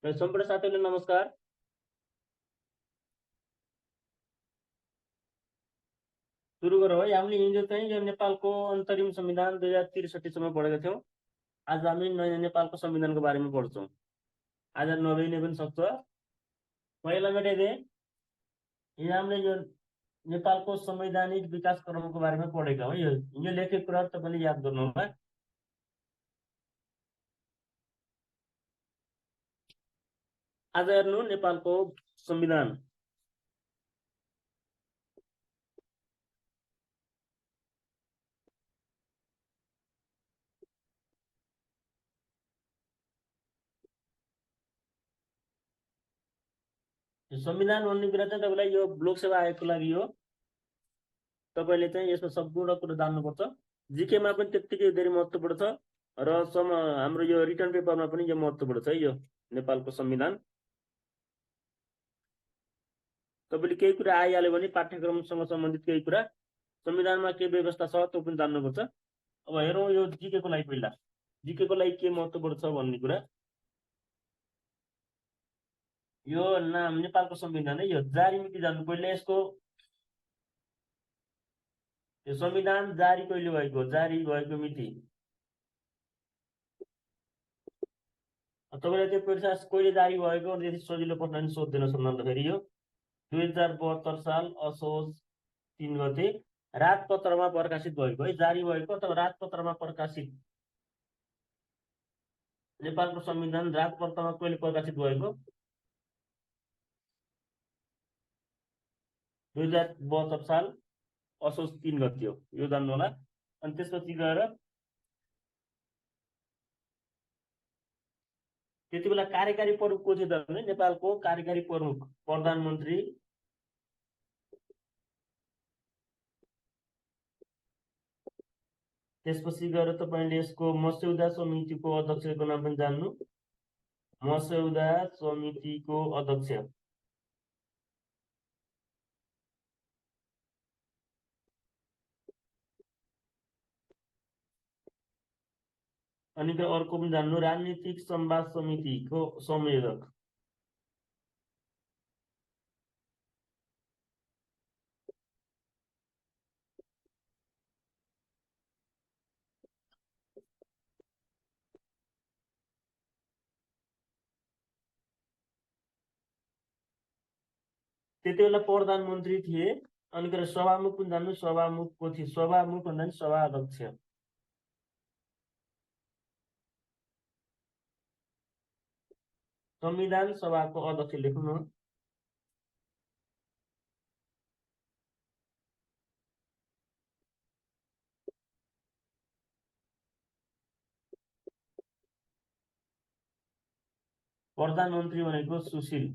सम्पूर्ण साथीहरूले नमस्कार। सुरु गरौँ है। हामीले हिजो चाहिँ यो नेपालको अन्तरिम संविधान 2063 पढेका थियौँ। आज हामी नयाँ नेपालको संविधानको बारेमा पढ्छौँ। आज नभइने पनि सक्छ। पहिला मेटाइदिए हिजो हामीले यो नेपालको संवैधानिक विकास क्रमको बारेमा पढेका हौँ। यो लेखेको कुरा तपाईँले याद गर्नु होला। आज हेर्नु नेपालको संविधान। संविधान भन्ने कुरा चाहिँ तपाईँलाई यो लोकसेवा आयोगको लागि हो। तपाईँले चाहिँ यसमा सम्पूर्ण कुरा जान्नुपर्छ। जिकेमा पनि त्यत्तिकै धेरै महत्त्वपूर्ण छ र हाम्रो यो रिटर्न पेपरमा पनि यो महत्त्वपूर्ण छ। यो नेपालको संविधान तपाईँले केही कुरा आइहाल्यो भने पाठ्यक्रमसँग सम्बन्धित केही कुरा संविधानमा के व्यवस्था छ त्यो पनि जान्नुपर्छ। अब हेरौँ यो जिकेको लागि। पहिला जिकेको लागि के महत्त्वपूर्ण छ भन्ने कुरा। यो नाम नेपालको संविधान है। यो जारी मिति जान्नु। पहिला यसको यो संविधान जारी कहिले भएको, जारी भएको मिति तपाईँलाई त्यो परीक्षा कहिले जारी भएको यदि सजिलो प्रश्न सोधिदिन सक्नुहुँदाखेरि यो 2072 साल असोज 3 गते राजपत्रमा प्रकाशित भएको है। जारी भएको अथवा राजपत्रमा प्रकाशित नेपालको संविधान राजपत्रमा कहिले प्रकाशित भएको? 2072 साल असोज 3 गते हो। यो जान्नु होला। अनि त्यसपछि गएर त्यति बेला कार्यकारी प्रमुख को थियो त भने नेपालको कार्यकारी प्रमुख प्रधानमन्त्री त्यसपछि गएर तपाईले यसको मस्यौदा समितिको अध्यक्षको नाम पनि जान्नु। मस्यौदा समितिको अध्यक्ष अनि अर्को पनि जान्नु राजनीतिक संवाद समितिको संयोजक। त्यति बेला प्रधानमन्त्री थिए। अनि सभामुख पनि जान्नु। सभामुख को थिए? सभामुख भन्दा नि सभा अध्यक्ष। संविधान सभाको अध्यक्ष लेख्नु न। प्रधानमन्त्री भनेको सुशील।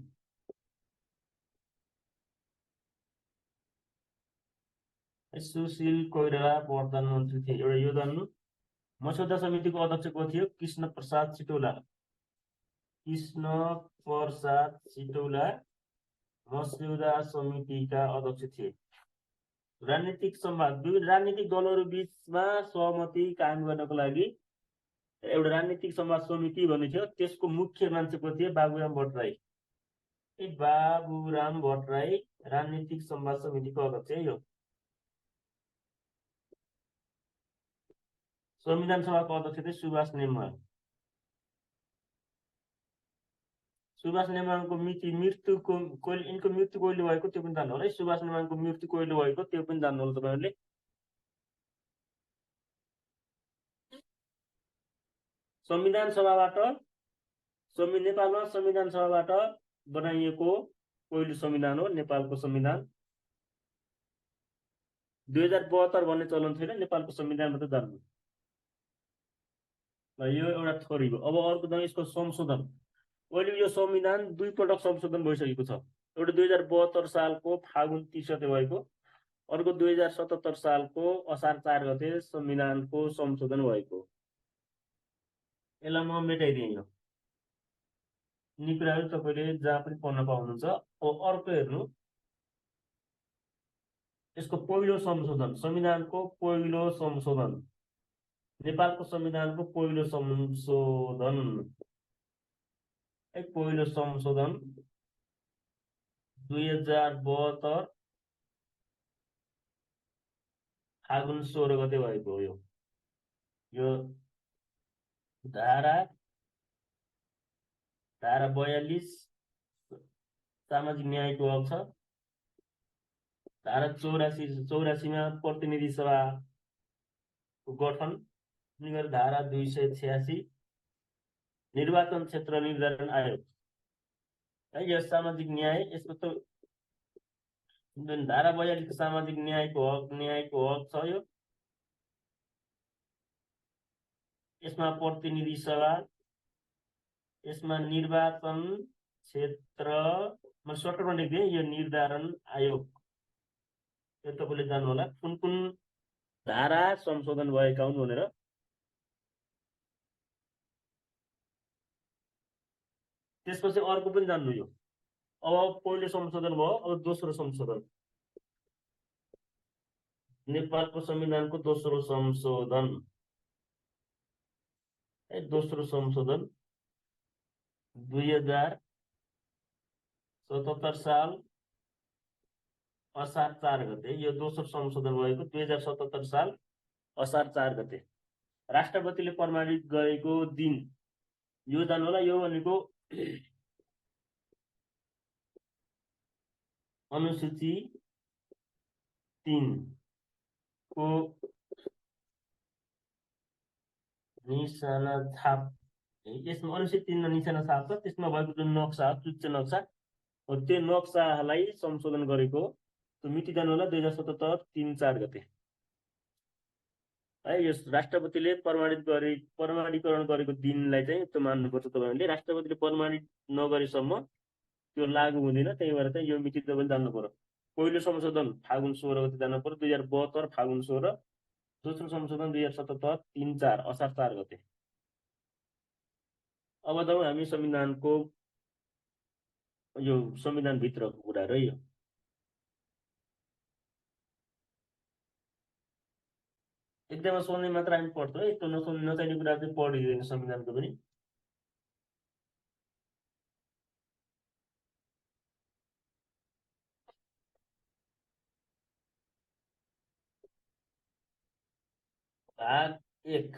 सुशील कोइराला प्रधानमन्त्री थिए। एउटा यो जान्नु। मस्यौदा समितिको अध्यक्ष को थियो? कृष्ण प्रसाद सिटौला। कृष्ण प्रसाद सिटौला मस्यौदा समितिका अध्यक्ष थिए। राजनीतिक संवाद विविध राजनीतिक दलहरू बीचमा सहमति कायम गर्नको लागि एउटा राजनीतिक संवाद समिति भन्ने थियो। त्यसको मुख्य मान्छे को थिए? बाबुराम भट्टराई। बाबुराम भट्टराई राजनीतिक संवाद समितिको अध्यक्ष यो। संविधान सभाको अध्यक्ष थिए सुभाष नेमाङ। सुभाष नेमाङको मृत्युको यिनको मृत्यु कहिले भएको त्यो पनि जान्नु होला है। सुभाष नेमाङको मृत्यु कहिले भएको त्यो पनि जान्नु होला तपाईहरुले। संविधान सभाबाट नेपालमा संविधान सभाबाट बनाइएको पहिलो संविधान हो नेपालको संविधान। 2072 भन्ने चलन छैन। नेपालको संविधान मात्र जान्नु। यो एउटा थोरी हो। अब अर्को त यसको संशोधन। अहिले यो संविधान दुई पटक संशोधन भइसकेको छ। एउटा 2072 सालको फागुन 30 गते भएको, अर्को 2077 सालको असार 4 गते संविधानको संशोधन भएको। यसलाई म मेटाइदिएँ। यो यिनी कुराहरू तपाईले जहाँ पनि पढ्न पाउनुहुन्छ। अब अर्को हेर्नु। यसको पहिलो संशोधन, संविधानको पहिलो संशोधन, नेपालको संविधानको पहिलो संशोधन पहिलो संशोधन 2072 फागुन 16 गते भएको हो। यो धारा धारा 42 सामाजिक न्यायको हक छ। धारा 84 में प्रतिनिधि सभाको गठन अनि गरी धारा 286 निर्वाचन क्षेत्र निर्धारण आयोग है। यो सामाजिक न्याय यसको त धारा 42 सामाजिक न्यायको हक छ। यो यसमा प्रतिनिधि सभा, यसमा निर्वाचन क्षेत्र, म सर्टकटमा लेख्दिएँ, यो निर्धारण आयोग। यो तपाईँले जान्नु होला कुन कुन धारा संशोधन भएका हुन् भनेर। त्यसपछि अर्को पनि जान्नु। यो अब पहिलो संशोधन भयो, अब दोस्रो संशोधन, नेपालको संविधानको दोस्रो संशोधन है। दोस्रो संशोधन 2077 साल असार 4 गते। यो दोस्रो संशोधन भएको 2077 साल असार 4 गते राष्ट्रपतिले प्रमाणित गरेको दिन। यो जान्नु होला। यो भनेको अनुसूची 3 को निशाना छाप। यसमा अनुसूची 3 मा निशाना छाप छ। त्यसमा भएको जुन नक्सा, चुच्च नक्सा हो, त्यो नक्सालाई संशोधन गरेको। त्यो मिति जान्नु होला 2077 3-4 गते है। यस राष्ट्रपतिले प्रमाणीकरण गरेको दिनलाई चाहिँ त्यो मान्नुपर्छ तपाईहरुले। राष्ट्रपतिले प्रमाणित नगरेसम्म त्यो लागू हुँदैन। त्यही भएर चाहिँ यो मिति तपाईले जान्नु पर्यो। पहिलो संशोधन फागुन 16 गते जान्नु पर्यो, 2072 फागुन 16। दोस्रो संशोधन 2077 3-4 असार 4 गते। अब जाउँ हामी संविधानको यो संविधानभित्रको कुराहरु है। यो एकदमै सोध्ने मात्र हामी पढ्छौँ है। त्यो नचाहिने कुरा चाहिँ पढिदिदैन संविधानको पनि। भाग 1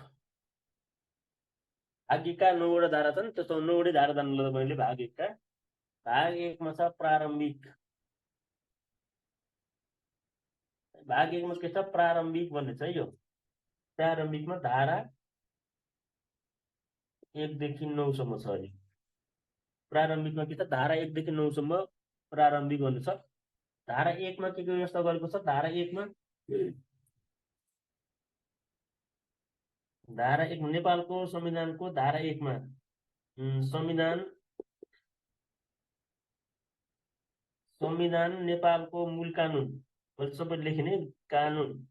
भाग 1 का 9 धारा छन्। त्यसो 9 धारा जान्नु ल तपाईले। भाग 1 का भाग 1 मा छ प्रारम्भिक। भाग 1 मा के छ? प्रारम्भिक भन्ने छ। यो प्रारम्भिकमा धारा 1 देखि 9 सम्म छ। अनि प्रारम्भिकमा के छ? धारा 1 देखि 9 सम्म प्रारम्भिक भन्ने छ। धारा 1 मा के व्यवस्था गरेको छ? धारा 1 मा धारा 1 नेपालको संविधानको धारा 1 मा संविधान नेपालको मूल कानुन सबै लेखिने कानुन।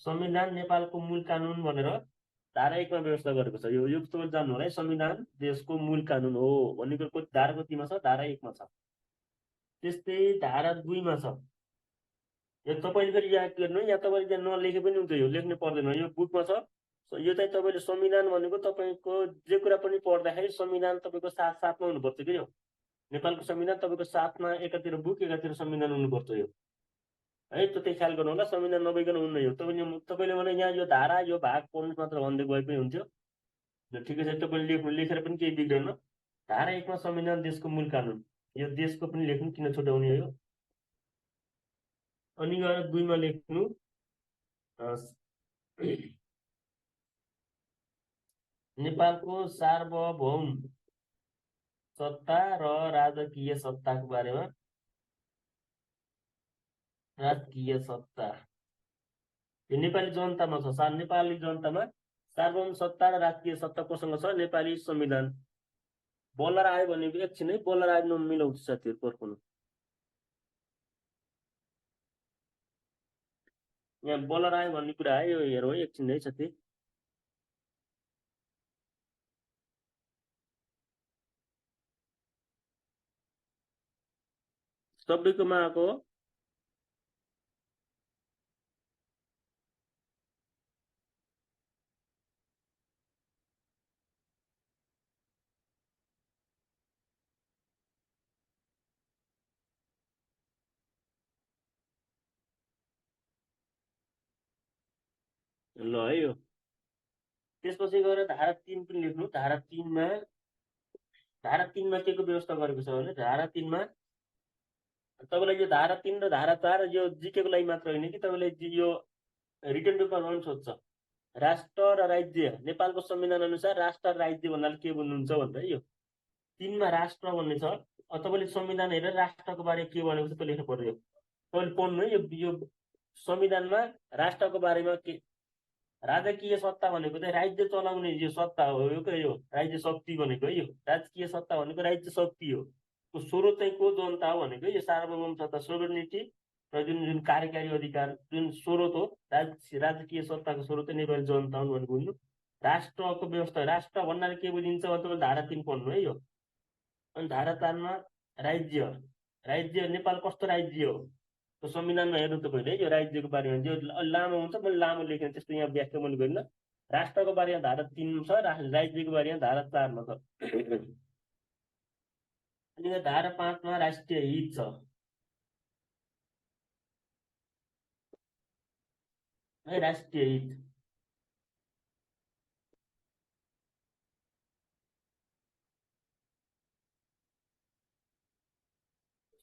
संविधान नेपालको मूल कानुन भनेर धारा 1 मा व्यवस्था गरेको छ। यो तपाईले जान्नु होला है। संविधान देशको मूल कानुन हो भन्ने कुरो धारा कतिमा छ? धारा 1 मा छ। त्यस्तै धारा 2 मा छ। यो तपाईले फेरि याद गर्नु, या तपाईले त्यहाँ नलेखे पनि हुन्छ। यो लेख्नु पर्दैन, यो बुकमा छ। यो चाहिँ तपाईले संविधान भनेको तपाईको जे कुरा पनि पढ्दाखेरि संविधान तपाईको साथमा हुनुपर्छ के। यो नेपालको संविधान तपाईको साथमा एकातिर बुक एकातिर संविधान हुनुपर्छ। यो है, त्यो त्यही ख्याल गर्नु होला। संविधान नभइकन हुन्न। यो तपाईले भने यहाँ यो धारा यो भाग पढ्नु मात्र भन्दै गए पनि हुन्थ्यो। ठिकै छ, तपाईले लेखेर पनि केही बिग्दैन। धारा 1 मा संविधान देशको मूल कानुन। यो देशको पनि लेख्नु, किन छुटाउने हो। अनि गएर 2 मा लेख्नु नेपालको सार्वभौम सत्ता र राजकीय सत्ताको बारेमा। राजकीय सत्ता यो नेपाली जनतामा छ। नेपाली जनतामा सार्वभौम सत्ता र राजकीय सत्ता कोसँग छ? नेपाली संविधान। बल्लर आयो भने एकछिन है, बल्लर आयो नमिलाउँछ साथीहरु, पर्खनु। यहाँ बल्लर आयो भन्ने कुरा आयो, हेरौँ है एकछिन है साथी। सबैकोमा आएको हो। ल है यो। त्यसपछि गएर धारा 3 पनि लेख्नु। धारा 3मा के को व्यवस्था गरेको छ भने धारा 3मा तपाईँलाई यो धारा 3 र धारा 4 यो जिकेको लागि मात्र होइन कि तपाईँलाई यो रिटर्न पेपरमा पनि सोध्छ। राष्ट्र र राज्य नेपालको संविधान अनुसार राष्ट्र र राज्य भन्नाले के भन्नुहुन्छ भन्दा यो 3मा राष्ट्र भन्ने छ। तपाईँले संविधान हेरेर राष्ट्रको बारेमा के भनेको छ त्यो लेख्नु पर्यो। तपाईँले पढ्नु है यो संविधानमा राष्ट्रको बारेमा के राजकीय सत्ता भनेको चाहिँ राज्य चलाउने यो सत्ता हो। यो राज्य शक्ति भनेको है यो राजकीय सत्ता भनेको राज्य शक्ति हो। स्रोत चाहिँ को जनता हो भनेको यो सार्वभौम सत्ता सोभरेनिटी र जुन जुन कार्यकारी अधिकार जुन स्रोत हो राजकीय सत्ताको स्रोत चाहिँ नेपाली जनता हुन् भनेको बुझ्नु। राष्ट्रको व्यवस्था राष्ट्र भन्नाले के बुझिन्छ भने धारा 3 पढ्नु है यो। अनि धारा 4मा राज्य राज्य नेपाल कस्तो राज्य हो तो संविधानमा हेर्नु त पहिले यो राज्यको बारेमा जो लामो हुन्छ मैले लामो लेखेँ त्यस्तो यहाँ व्याख्या मैले गरिनँ। राष्ट्रको बारेमा धारा 3 छ राज्यको बारेमा धारा 4मा छ। अनि धारा 5मा राष्ट्रिय हित छ है। राष्ट्रिय हित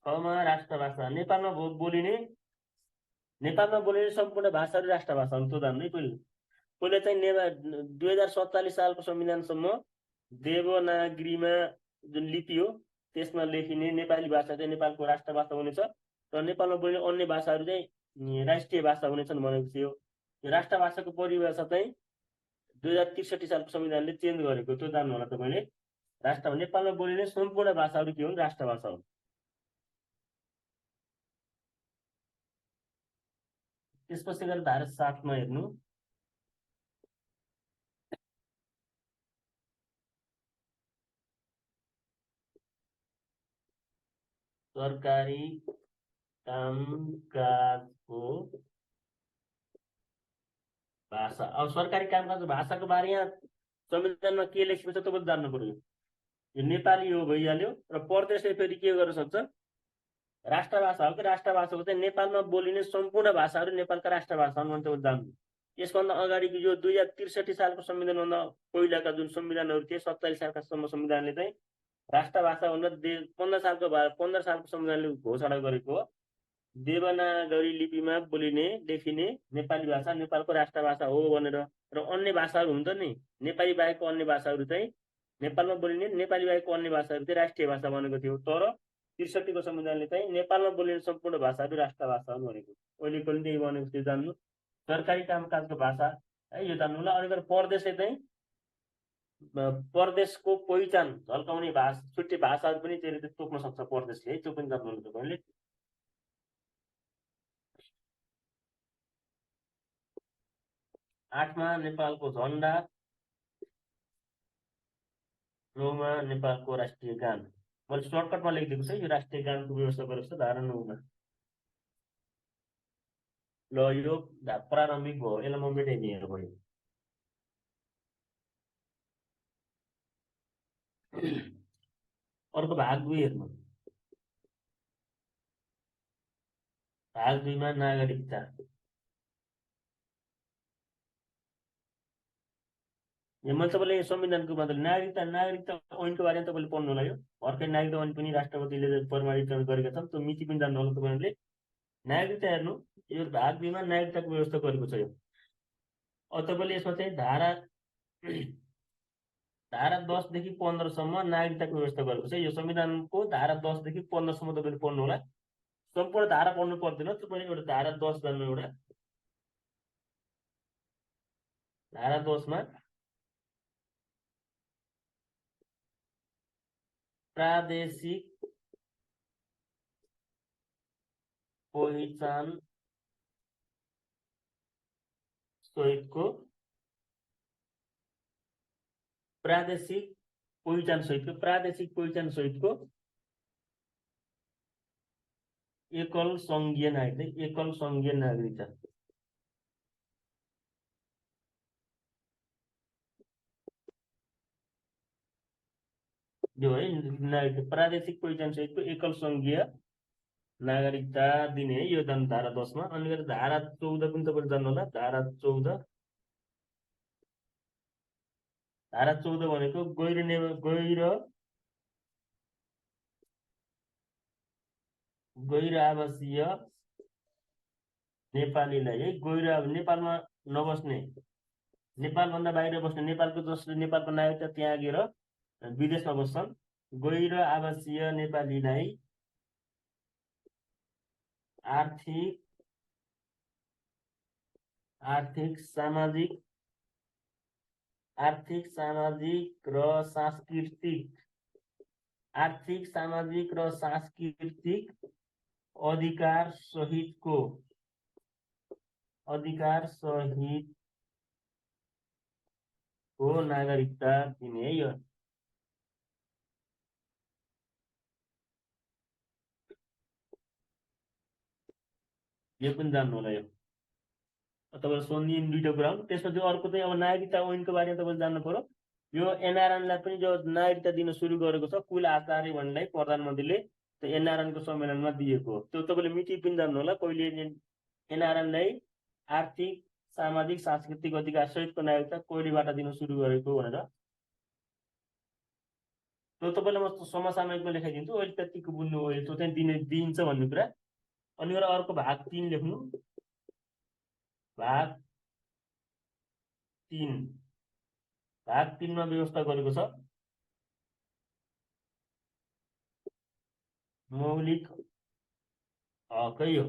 छमा राष्ट्रभाषा नेपालमा बोलिने सम्पूर्ण भाषाहरू राष्ट्रभाषा हुन्। त्यो जान्दै पहिले चाहिँ 2047 सालको संविधानसम्म देवनागरीमा जुन लिपि हो त्यसमा लेखिने नेपाली भाषा चाहिँ नेपालको राष्ट्रभाषा हुनेछ र नेपालमा बोलिने अन्य भाषाहरू चाहिँ राष्ट्रिय भाषा हुनेछन् भनेको थियो। यो राष्ट्रभाषाको परिभाषा चाहिँ 2063 सालको संविधानले चेन्ज गरेको त्यो जान्नु होला तपाईँले। राष्ट्र नेपालमा बोलिने सम्पूर्ण भाषाहरू के हुन् राष्ट्रभाषा हुन्। त्यसपछि गएर धारा 7मा हेर्नु। सरकारी कामकाजको भाषा। अब सरकारी कामकाजको भाषाको बारेमा संविधानमा के लेखेको छ तपाईँले जान्नु पर्यो। यो नेपाली हो भइहाल्यो र प्रदेशले फेरि के गर्न सक्छ राष्ट्रभाषा हो कि राष्ट्रभाषाको चाहिँ नेपालमा बोलिने सम्पूर्ण भाषाहरू नेपालका राष्ट्रभाषा हुन् भने जान्नु। यसभन्दा अगाडिको यो 2063 सालको संविधानभन्दा पहिलाका जुन संविधानहरू थिए 47 सालकासम्म संविधानले चाहिँ राष्ट्रभाषा भनेर 15 सालको संविधानले घोषणा गरेको हो। देवनागरी लिपिमा बोलिने लेखिने नेपाली भाषा नेपालको राष्ट्रभाषा हो भनेर र अन्य भाषाहरू हुन्छ नि नेपाली बाहेकको अन्य भाषाहरू चाहिँ नेपालमा बोलिने नेपाली बाहेकको अन्य भाषाहरू चाहिँ राष्ट्रिय भाषा भनेको थियो। तर 63 को संविधानले चाहिँ नेपालमा बोलिने सम्पूर्ण भाषाहरू राष्ट्रभाषा हुन् भनेको। अहिलेको पनि त्यही भनेको थियो जान्नु। सरकारी कामकाजको भाषा है यो जान्नु ल। अनि प्रदेशले चाहिँ प्रदेशको पहिचान झल्काउने भाषा छुट्टै भाषाहरू पनि त्यसले तोक्न सक्छ प्रदेशले है त्यो पनि जान्नु तपाईँले। 8मा नेपालको झन्डा। 9मा नेपालको राष्ट्रिय गान। मैले सर्टकटमा लेखिदिएको छ यो राष्ट्रिय गानको व्यवस्था गरेको छ धारा 9मा। ल यो प्रारम्भिक भयो यसलाई म मेटाइदिएँ हेर्नु पर्यो। अर्को भाग 2 हेर्नु। भाग 2मा नागरिकता। मैले तपाईँले संविधानको मतलब नागरिकता ऐनको बारेमा तपाईँले पढ्नु होला। यो भर्खरै नागरिकता ऐन पनि राष्ट्रपतिले प्रमाणीकरण गरेका छन् त्यो मिति पनि जान्नु होला तपाईँहरूले। नागरिकता हेर्नु यो भाग 2मा नागरिकताको व्यवस्था गरेको छ यो। अब तपाईँले यसमा चाहिँ धारा 10 देखि 15 सम्म नागरिकताको व्यवस्था गरेको छ। यो संविधानको धारा 10 देखि 15 सम्म तपाईँले पढ्नु होला। सम्पूर्ण धारा पढ्नु पर्दैन तपाईँले एउटा धारा 10 जान्नु। एउटा धारा 10मा प्रादेशिक पहिचान सहितको प्रादेशिक पहिचान सहितको एकल संघीय नागरिकता जो है नागरिक प्रादेशिक पहिचान सहितको एकल संघीय नागरिकता दिने यो धारा 10मा। अनि धारा 14 पनि तपाईँले जान्नु होला। धारा 14 धारा 14 भनेको गैर आवासीय नेपालीलाई है, गैर नेपालमा नबस्ने, नेपालभन्दा बाहिर बस्ने, नेपालको जसले नेपालको नागरिकता त्यहाँ गएर विदेशमा बस्छन्, गैर आवासीय नेपालीलाई आर्थिक सामाजिक र सांस्कृतिक अधिकार सहितको नागरिकता दिने है। यो पनि जान्नु होला। यो तपाईले सोध्ने दुईटा कुरा हो। त्यसपछि अर्को चाहिँ अब नागरिकता ऐनको बारेमा तपाईले जान्नु पर्यो। यो एनआरएनलाई पनि जो नागरिकता दिन सुरु गरेको छ कुल आचार्य भन्नेलाई प्रधानमन्त्रीले एनआरएनको सम्मेलनमा दिएको हो। त्यो तपाईले मिति पनि जान्नु होला। पहिले एनआरएनलाई आर्थिक सामाजिक सांस्कृतिक अधिकार सहितको नागरिकता कहिलेबाट दिन सुरु गरेको भनेर त्यो तपाईलाई म समसामयिकमा लेखाइदिन्छु। अहिले त्यतिको बुझ्नु हो। त्यो चाहिँ दिन्छ भन्ने कुरा। अनि अर्को भाग 3 लेख्नु। भाग 3 मा व्यवस्था गरेको छ मौलिक हक हो।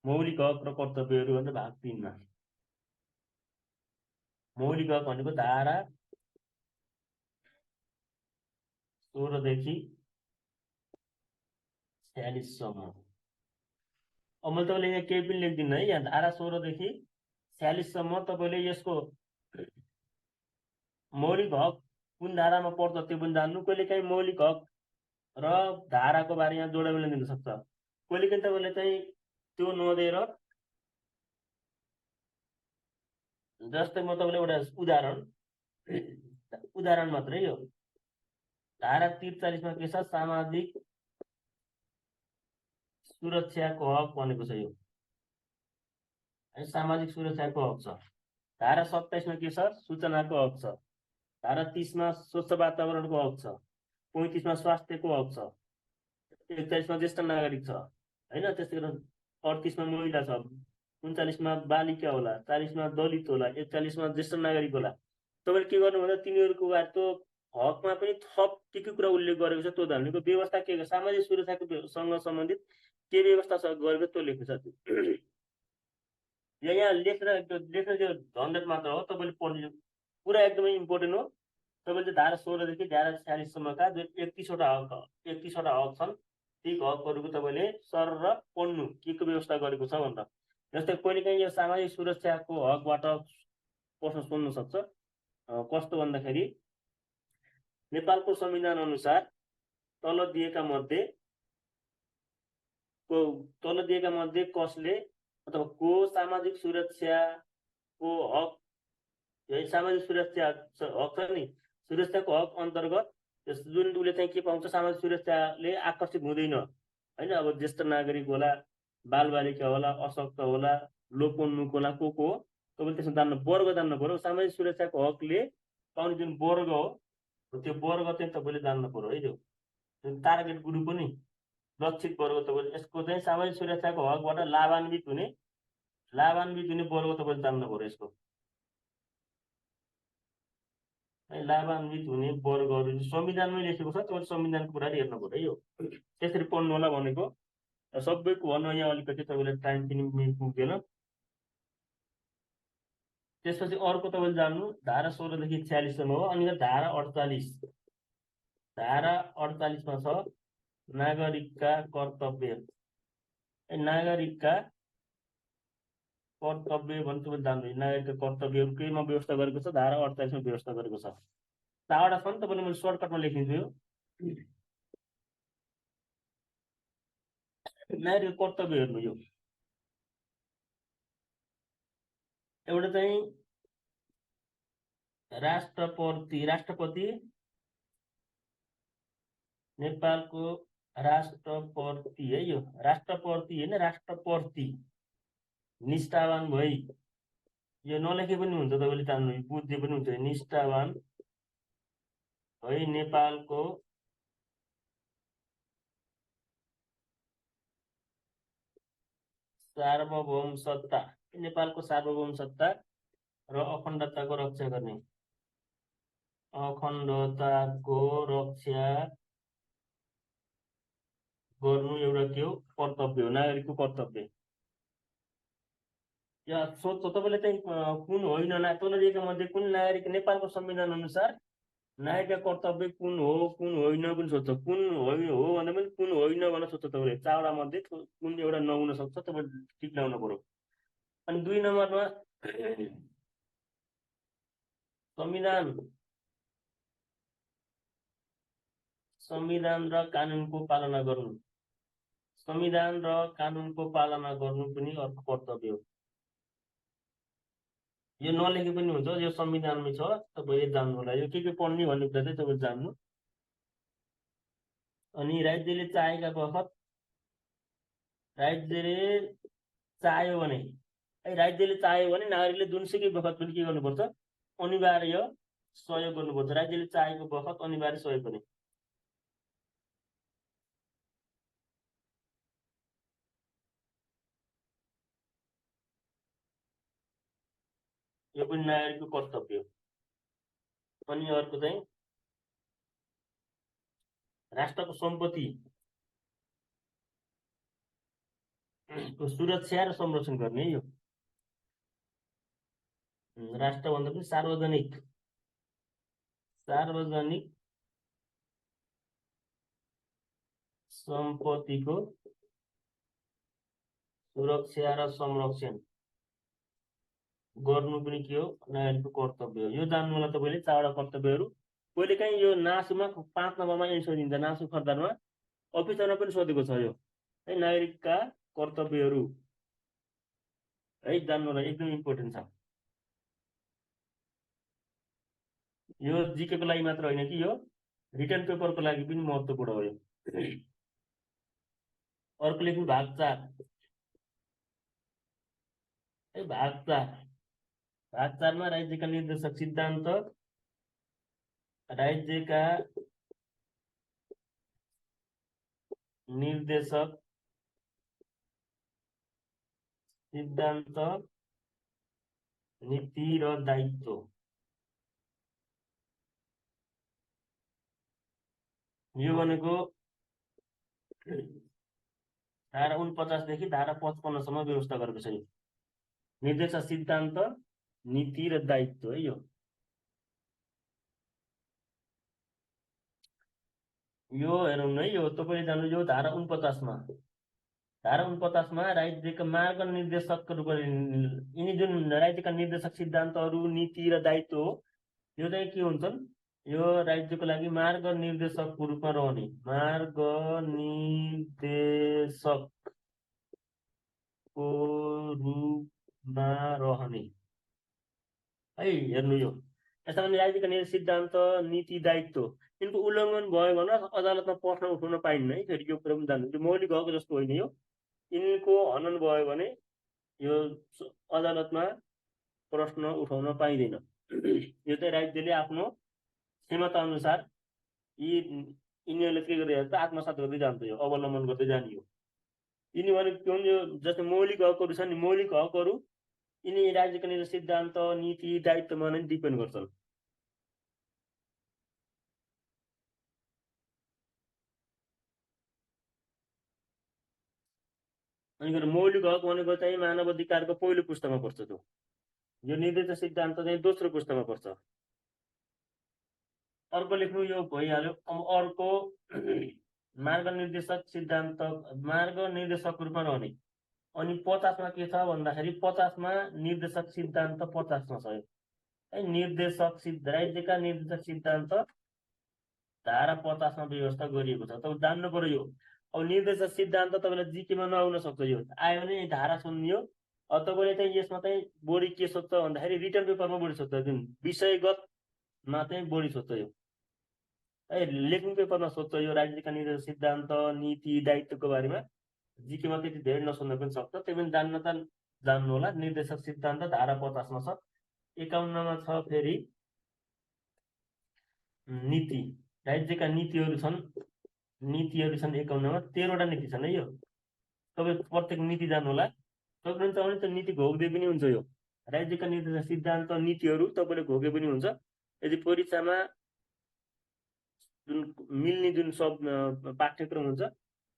मौलिक हक र कर्तव्यहरू भनेर भाग 3 मा मौलिक हक भनेको धारा 16 देखि 46 सम्म। अब मैले तपाईलाई यहाँ केही पनि लेख्दिनँ है। यहाँ धारा 16 देखि 46 सम्म तपाईले यसको मौलिक हक कुन धारामा पर्छ त्यो पनि जान्नु। कहिलेकाहीँ मौलिक हक र धाराको बारेमा जोडा मिलान दिन सक्छ। कहिलेकाहीँ तपाईले चाहिँ त्यो नदिएर, जस्तै म तपाईलाई एउटा उदाहरण मात्रै हो। धारा 43 मा के छ? सामाजिक सुरक्षाको हक भनेको छ। यो सामाजिक सुरक्षाको हक छ। धारा 27 मा के छ? सूचनाको हक छ। धारा 30 मा स्वच्छ वातावरणको हक छ। 35 मा स्वास्थ्यको हक छ। 41 मा ज्येष्ठ नागरिक छ हैन। त्यसै गरी 38 मा महिला छ। 39 मा बालिका होला। 40 मा दलित होला। 41 मा ज्येष्ठ नागरिक होला। तपाईले के गर्नु भन्दा तिनीहरूको त्यो हकमा पनि थप के कुरा उल्लेख गरेको छ त्यो धार्मिकको व्यवस्था के सामाजिक सुरक्षाको सँग सम्बन्धित के व्यवस्था छ गरेको त्यो लेख्नु छ। यहाँ लेख्न त्यो झन्झट मात्र हो। तपाईले पढ्नु पुरा एकदमै इम्पोर्टेन्ट हो। तपाईले धारा 16 देखि धारा 46 सम्मका जो 31 वटा हक छन् ती हकहरूको तपाईले सर र पढ्नु के को व्यवस्था गरेको छ भनेर। जस्तै कहिलेकाहीँ यो सामाजिक सुरक्षाको हकबाट प्रश्न सोध्न सक्छ। कस्तो भन्दाखेरि नेपालको संविधान अनुसार तल दिएका मध्ये कसले अथवा को सामाजिक सुरक्षाको हक, सामाजिक सुरक्षा हक छ नि, सुरक्षाको हक अन्तर्गत जुन उसले चाहिँ के पाउँछ? सामाजिक सुरक्षाले आकर्षित हुँदैन हैन। अब ज्येष्ठ नागरिक होला, बालबालिका होला, अशक्त होला, लोपोन्मुख होला, को हो तपाईले त्यसमा जान्नु वर्ग जान्नु पर्यो। सामाजिक सुरक्षाको हकले पाउने जुन वर्ग हो त्यो वर्ग चाहिँ तपाईले जान्नु पर्यो है। त्यो जुन टार्गेट ग्रुप पनि लक्षित वर्ग तपाईले यसको चाहिँ सामाजिक सुरक्षाको हकबाट लाभान्वित हुने वर्ग तपाईले जान्नु पर्यो। यसको लाभान्वित हुने वर्गहरू संविधानमै लेखेको छ। तपाईले संविधानको कुरा हेर्नु पर्यो है। यो त्यसरी पढ्नु होला भनेको। सबैको भन्नु यहाँ अलिकति तपाईले टाइम पनि पुग्दैन। त्यसपछि अर्को तपाईले जान्नु धारा 16 देखि 46 सम्म हो। अनि धारा 48 मा छ नागरिकका कर्तव्य। नागरिकका कर्तव्य भन्ने तपाईले जान्नु। नागरिकका कर्तव्यहरू केमा व्यवस्था गरेको छ? धारा 48 मा व्यवस्था गरेको छ। चारवटा छ नि, तपाईले मैले सर्टकटमा लेखिदिन्छु। यो नागरिक कर्तव्यहरू यो एउटा चाहिँ राष्ट्रपति नेपालको राष्ट्रपति है। यो राष्ट्रपति हैन, राष्ट्रपति निष्ठावान भई यो नलेखे पनि हुन्छ, तपाईँले जान्नु बुझ्दै पनि हुन्छ। निष्ठावान है नेपालको सार्वभौम सत्ता, नेपालको सार्वभौम सत्ता र अखण्डताको रक्षा गर्ने, अखण्डताको रक्षा गर्नु एउटा के हो, कर्तव्य हो, नागरिकको कर्तव्य। या सोध्छ तपाईँले चाहिँ कुन होइन तल मध्ये कुन नागरिक नेपालको संविधान अनुसार नागरिकका कर्तव्य कुन हो कुन होइन पनि सोध्छ। कुन होइन हो भन्दा पनि कुन होइन भनेर सोध्छ तपाईँले। चारवटा मध्ये कुन एउटा नहुन सक्छ, तपाईँले ठिक लगाउनु पर्यो। अनि 2 नम्बरमा संविधान र कानुनको पालना गर्नु, संविधान र कानुनको पालना गर्नु पनि अर्को कर्तव्य हो। यो नलेखे पनि हुन्छ, यो संविधानमै छ, तपाईँले जान्नु होला। यो के पढ्ने भन्ने कुरा चाहिँ तपाईँले जान्नु। अनि राज्यले चाहेका बखत, राज्यले चाह्यो भने राज्यले चाह्यो भने नागरिकले जुनसुकै बखत पनि के गर्नुपर्छ, अनिवार्य सहयोग गर्नुपर्छ। राज्यले चाहेको बखत अनिवार्य सहयोग गर्ने। यो पनि नागरिकको कर्तव्य हो। अनि अर्को चाहिँ राष्ट्रको सम्पत्ति को सुरक्षा र संरक्षण गर्ने। यो राष्ट्र भन्दा पनि सार्वजनिक सम्पत्तिको सुरक्षा र संरक्षण गर्नु पनि के हो, नागरिकको कर्तव्य हो। यो जान्नु होला तपाईँले चारवटा कर्तव्यहरू। कहिले काहीँ यो नासुमा 5 नम्बरमा एन्सर दिन्छ, नासु खर्दारमा अफिसरमा पनि सोधेको छ। यो है नागरिकका कर्तव्यहरू है जान्नु होला, एकदम इम्पोर्टेन्ट छ। यो जिकेको लागि मात्र होइन कि यो रिटर्न पेपरको लागि पनि महत्त्वपूर्ण हो। यो अर्को लेख्नु भाग 4 है। भाग 4 मा राज्यका निर्देशक सिद्धान्त, राज्यका निर्देशक सिद्धान्त, नीति र दायित्व। यो भनेको धारा 49 देखि धारा 55 सम्म व्यवस्था गरेको छ। यो निर्देशक सिद्धान्त, नीति र दायित्व है। यो हेरौँ न, यो तपाईँले जान्नु। यो धारा 49 मा, धारा 49 मा राज्यका मार्ग निर्देशकको रूपमा यिनी जुन राज्यका निर्देशक सिद्धान्तहरू, नीति र दायित्व हो, यो चाहिँ के हुन्छन्, यो राज्यको लागि मार्ग निर्देशकको रूपमा रहने, मार्ग निर्देशकको रूपमा रहने है। हेर्नु यो यस्ता राज्यका निर्देशक सिद्धान्त, नीति, दायित्व यिनको उल्लङ्घन भयो भने अदालतमा प्रश्न उठाउन पाइन्न है। फेरि यो कुरा पनि जान्नु, यो मौलिक हक जस्तो होइन। यो यिनको हनन भयो भने यो अदालतमा प्रश्न उठाउन पाइँदैन। यो चाहिँ राज्यले आफ्नो क्षमता अनुसार यिनीहरूले के गरिरहेको छ, आत्मसात गर्दै जान्छ, यो अवलम्बन गर्दै जाने हो। यिनी भनेको यो जस्तै मौलिक हकहरू छन्, मौलिक हकहरू यिनी राज्यका निर्देशक सिद्धान्त, नीति, दायित्वमा नै डिपेन्ड गर्छन्। अनि मौलिक हक भनेको चाहिँ मानव अधिकारको पहिलो पुस्तामा पर्छ। त्यो यो निर्देशक सिद्धान्त चाहिँ दोस्रो पुस्तामा पर्छ। अर्को लेख्नु, यो भइहाल्यो। अब अर्को मार्ग निर्देशक सिद्धान्त, मार्ग निर्देशकको रूपमा रहने। अनि 50 मा के छ भन्दाखेरि 50 मा निर्देशक सिद्धान्त 50 मा छ है। निर्देशक राज्यका निर्देशक सिद्धान्त धारा 50 मा व्यवस्था गरिएको छ। तपाईँ जान्नु पर्यो यो। अब निर्देशक सिद्धान्त तपाईँलाई जिकेमा नआउन सक्छ, यो आयो भने धारा सुनियो। अब तपाईँले चाहिँ यसमा चाहिँ बढी के सोध्छ भन्दाखेरि रिटर्न पेपरमा बढी सोध्छ, जुन विषयगतमा चाहिँ बढी सोध्छ। यो है लेख्नु पेपरमा सोध्छ। यो राज्यका निर्देशक सिद्धान्त, नीति, दायित्वको बारेमा जिकेमा त्यति धेरै नसोध्न पनि सक्छ। त्यही पनि जान्न त जान्नु होला। निर्देशक सिद्धान्त धारा 50 मा छ। 51 मा छ फेरि नीति। राज्यका नीतिहरू छन् 51 मा 13 वटा नीति छन् है। यो तपाईँ प्रत्येक नीति जान्नु होला। सक्नुहुन्छ भने त्यो नीति घोक्दै पनि हुन्छ। यो राज्यका निर्देशक सिद्धान्त नीतिहरू तपाईँले घोके पनि हुन्छ। यदि परीक्षामा जुन मिल्ने जुन सब पाठ्यक्रम हुन्छ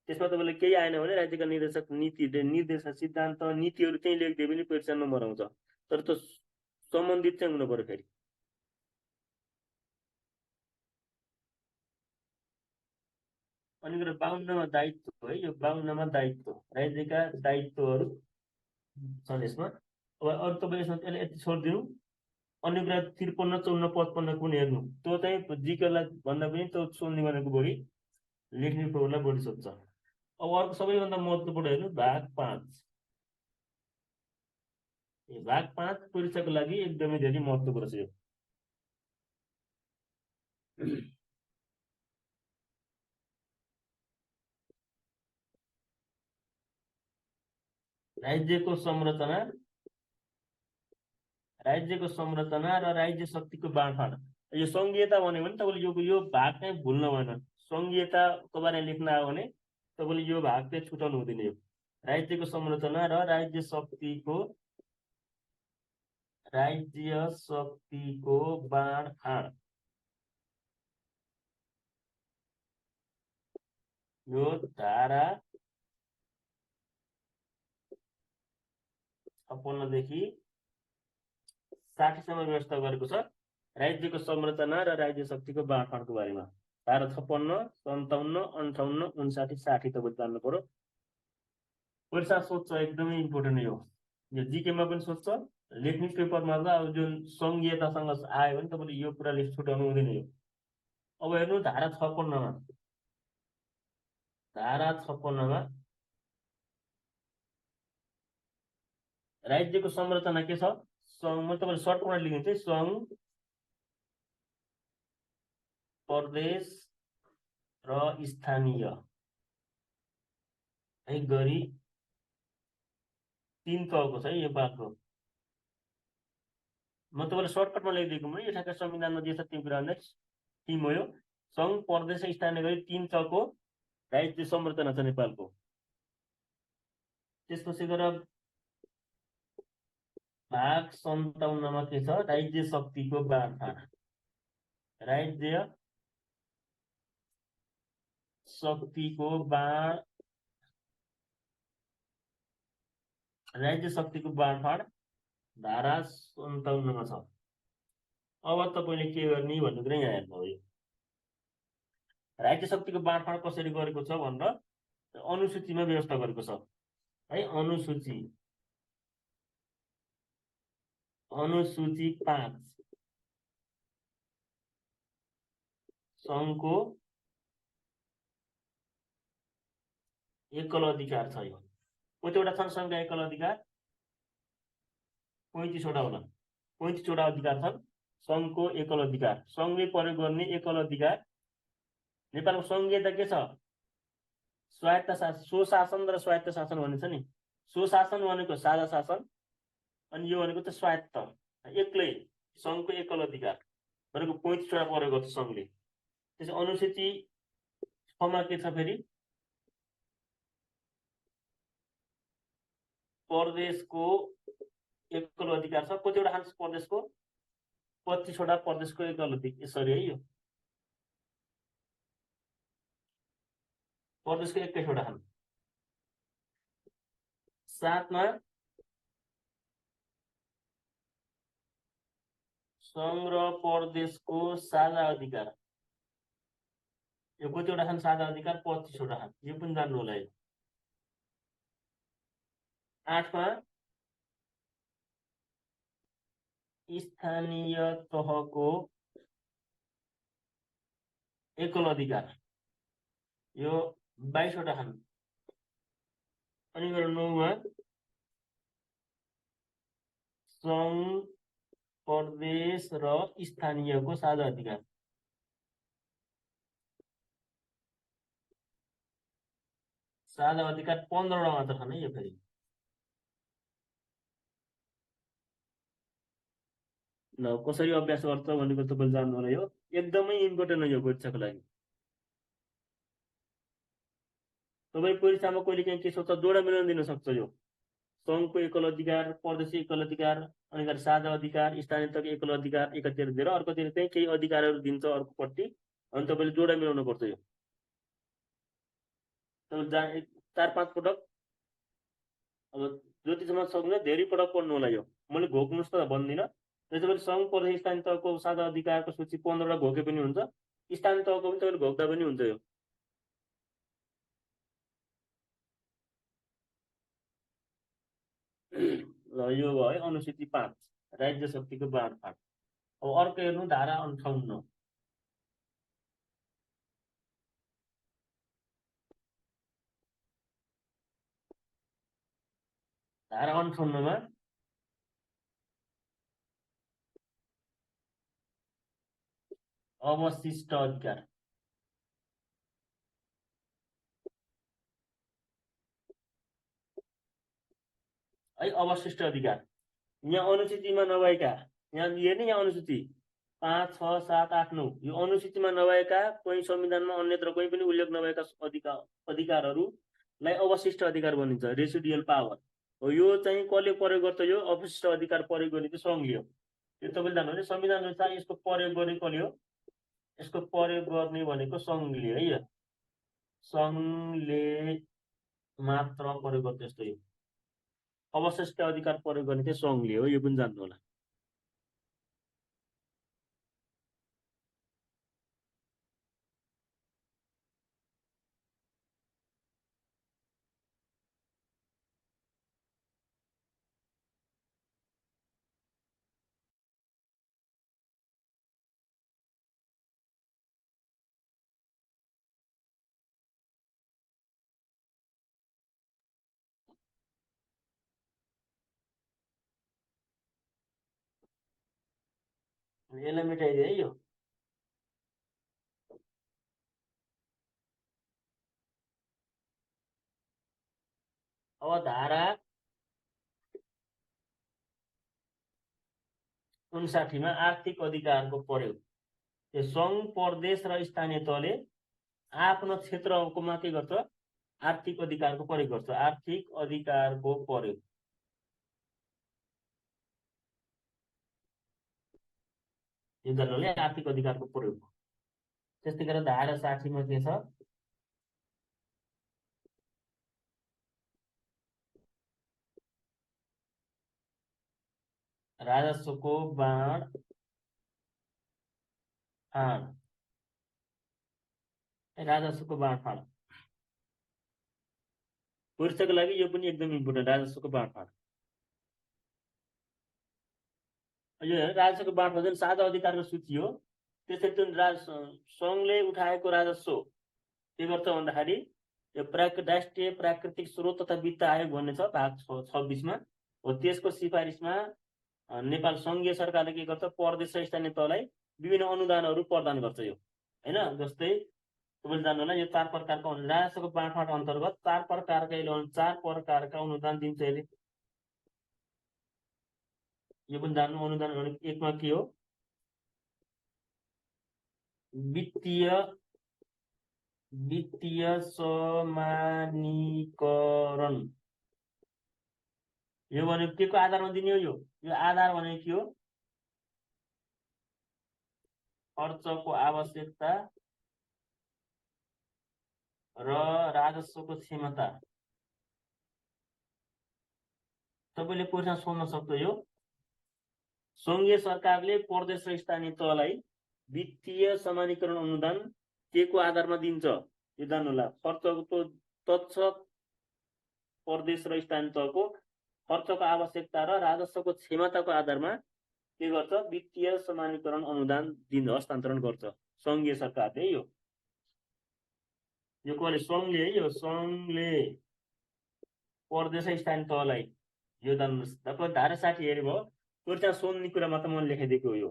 त्यसमा तपाईँले केही आएन भने राज्यका निर्देशक सिद्धान्त नीतिहरू त्यही लेख्दै पनि परीक्षा नम्बर आउँछ। तर त्यो सम्बन्धित चाहिँ हुनु पर्यो। फेरि अनि 52 मा दायित्व है। यो 52 मा दायित्व, राज्यका दायित्वहरू छन् यसमा। अब अरू तपाईँ यसमा यति छोडिदिनु। अन्य कुरा 53, 54, 55 कुन हेर्नु, त्यो चाहिँ जिकेलाई भन्दा पनि त्यो सोध्ने भनेको बढी लेख्ने प्रभुलाई बढी सोध्छ। अब अर्को सबैभन्दा महत्त्वपूर्ण हेर्नु भाग 5। भाग 5 परीक्षाको लागि एकदमै धेरै महत्त्वपूर्ण छ। यो राज्यको संरचना र राज्य शक्तिको बाँडफाँड। यो सङ्घीयता भन्यो भने तपाईँले यो भाग चाहिँ भुल्न भएन। सङ्घीयताको बारेमा लेख्न आयो भने तपाईँले यो भाग चाहिँ छुटाउनु हुँदैन। यो राज्यको संरचना र राज्य शक्तिको बाँडफाँड, यो धारा 56 देखि 60 सम्म व्यवस्था गरेको छ। राज्यको संरचना र राज्य शक्तिको बाँडफाँडको बारेमा धारा 56, 57, 58, 59, 60 तपाईँ जान्नु पर्यो। परीक्षा सोध्छ, एकदमै इम्पोर्टेन्ट हो। यो जिकेमा पनि सोध्छ, लेख्ने पेपरमा त अब जुन सङ्घीयतासँग आयो भने तपाईँले यो कुरा लेख छुटाउनु हुँदैन। यो अब हेर्नु धारा 56 मा। धारा 56 मा राज्यको संरचना के छ? म तपाईँले सर्टकटमा लेखिन्छ, सङ्घ, प्रदेश र स्थानीय है गरी 3 तहको छ है नेपालको। म तपाईँले सर्टकटमा लेखिदिएको म। यो ठ्याक्कै संविधानमा जे छ त्यो कुरा भन्दा टिम हो। यो सङ्घ, प्रदेश, स्थानीय गरी 3 तहको राज्य संरचना छ नेपालको। त्यसपछि गएर भाग 57 मा के छ? राज्य शक्तिको बाँडफाँड। राज्य शक्तिको बाँडफाँड धारा 57 मा छ। अब तपाईँले के गर्ने भन्ने कुरा यहाँ हेर्नु। राज्य शक्तिको बाँडफाँड कसरी गरेको छ भनेर अनुसूचीमा व्यवस्था गरेको छ है। अनुसूची 5 सङ्घको एकल अधिकार छ। यो कतिवटा छन् सङ्घका एकल अधिकार? 35 वटा होला। 35 वटा अधिकार छन् सङ्घको एकल अधिकार। सङ्घले प्रयोग गर्ने एकल अधिकार। नेपालको सङ्घीयता के छ? स्वायत्त शासन, स्वशासन र स्वायत्त शासन भनिन्छ नि। स्वशासन भनेको साझा शासन, अनि यो भनेको चाहिँ स्वायत्त, एक्लै सङ्घको एकल अधिकार भनेको 35 वटा प्रयोग गर्छ सङ्घले। त्यसै अनुसूची 6 मा के छ फेरि? प्रदेशको एकल अधिकार छ। कतिवटा खान्छ प्रदेशको? 25 वटा प्रदेशको एकल अधिकार। सरी है, यो प्रदेशको 21 वटा खान्छ। 7 मा सङ्घ र प्रदेशको साझा अधिकार। यो कतिवटा खान्छ साझा अधिकार? 25 वटा खान्छ। यो पनि जान्नु होला। 8 मा स्थानीय तहको एकल अधिकार। यो 22 वटा खान्छ। अनि 9 मा सङ्घ, प्रदेश र स्थानीयको साझा अधिकार। साझा अधिकार 15 वटा मात्र छन् है। यो फेरि ल कसरी अभ्यास गर्छ भनेको तपाईँले जान्नु होला। यो एकदमै इम्पोर्टेन्ट हो यो परीक्षाको लागि। तपाईँ परीक्षामा कहिले काहीँ के सोध्छ, जोडा मिलाउन दिन सक्छ यो। सङ्घको एकल अधिकार, प्रदेशीय एकल अधिकार, अनि साझा अधिकार, स्थानीय तहको एकल अधिकार एकातिर दिएर अर्कोतिर चाहिँ केही अधिकारहरू दिन्छ अर्कोपट्टि, अनि तपाईँले जोडा मिलाउनु पर्छ यो। तपाईँ 4-5 पटक, अब ज्योतिषमा सक्ने धेरै पटक पढ्नु होला यो। मैले घोक्नुहोस् त भन्दिनँ। त्यसैले सङ्घ प्रदेश स्थानीय तहको साझा अधिकारको सूची 15वटा घोके पनि हुन्छ, स्थानीय तहको पनि तपाईँले घोक्दा पनि हुन्छ यो। ल यो भयो है अनुसूची 5 राज्य शक्तिको बाँडफाँड। अब अर्को हेर्नु धारा 58। धारा 58मा अवशिष्ट अधिकार, है अवशिष्ट अधिकार यहाँ अनुसूचीमा नभएका, यहाँ हेर्ने यहाँ अनुसूची 5, 6, 7, 8, 9 यो अनुसूचीमा नभएका कोही संविधानमा अन्यत्र कोही पनि उल्लेख नभएका अधिकारहरूलाई अवशिष्ट अधिकार भनिन्छ, रेसिडुअल पावर हो। यो चाहिँ कसले प्रयोग गर्छ, यो अवशिष्ट अधिकार प्रयोग गर्ने चाहिँ सङ्घले हो। यो तपाईँले जान्नु भने संविधान अनुसार यसको प्रयोग गर्ने कसले हो, यसको प्रयोग गर्ने भनेको सङ्घले है। यो सङ्घले मात्र प्रयोग गर्छ यस्तो। यो अवशिष्ट अधिकार प्रयोग गर्ने चाहिँ सङ्घले हो, यो पनि जान्नु होला। यसलाई मेटाइदिए है यो। अब धारा 59मा आर्थिक अधिकारको प्रयोग, यो सङ्घ प्रदेश र स्थानीय तहले आफ्नो क्षेत्रकोमा के गर्छ, आर्थिक अधिकारको प्रयोग गर्छ। आर्थिक अधिकारको प्रयोग यो गर्नाले आर्थिक अधिकारको प्रयोग। त्यस्तै गरेर धारा 60मा के छ, राजस्वको बाँडफाँड, राजस्वको बाँडफाँड परीक्षाको लागि यो पनि एकदम इम्पोर्टेन्ट, राजस्वको बाँडफाँड। यो राजस्वको बाँडफाँड जुन साझा अधिकारको सूची हो, त्यसरी जुन सङ्घले उठाएको राजस्व के गर्छ भन्दाखेरि यो राष्ट्रिय प्राकृतिक स्रोत तथा वित्त आयोग भन्ने छ भाग 26मा हो। त्यसको सिफारिसमा नेपाल सङ्घीय सरकारले के गर्छ, प्रदेश र स्थानीय तहलाई विभिन्न अनुदानहरू प्रदान गर्छ यो हैन। जस्तै तपाईँले जान्नु होला यो 4 प्रकारको राजस्वको बाँडफाँड अन्तर्गत 4 प्रकारका अनुदान दिन्छ यसले। यो पनि जान्नु, अनुदान भनेको एकमा के हो, वित्तीय समानीकरण। यो भनेको के को आधारमा दिने हो, यो आधार भनेको के हो, खर्चको आवश्यकता र राजस्वको क्षमता। तपाईँले प्रश्न सोध्न सक्छ, यो सङ्घीय सरकारले प्रदेश र स्थानीय तहलाई वित्तीय समानीकरण अनुदान के को आधारमा दिन्छ, यो जान्नु होला। खर्चको तत्छ प्रदेश र स्थानीय तहको खर्चको आवश्यकता र राजस्वको क्षमताको आधारमा के गर्छ, वित्तीय समानीकरण अनुदान हस्तान्तरण गर्छ सङ्घीय सरकारले। यो कसले, सङ्घले है। यो सङ्घले प्रदेश स्थानीय तहलाई, यो जान्नुहोस्। तपाईँ धारा 60 हेऱ्यो भयो, परीक्षा सोध्ने कुरा मात्र मैले लेखाइदिएको हो। यो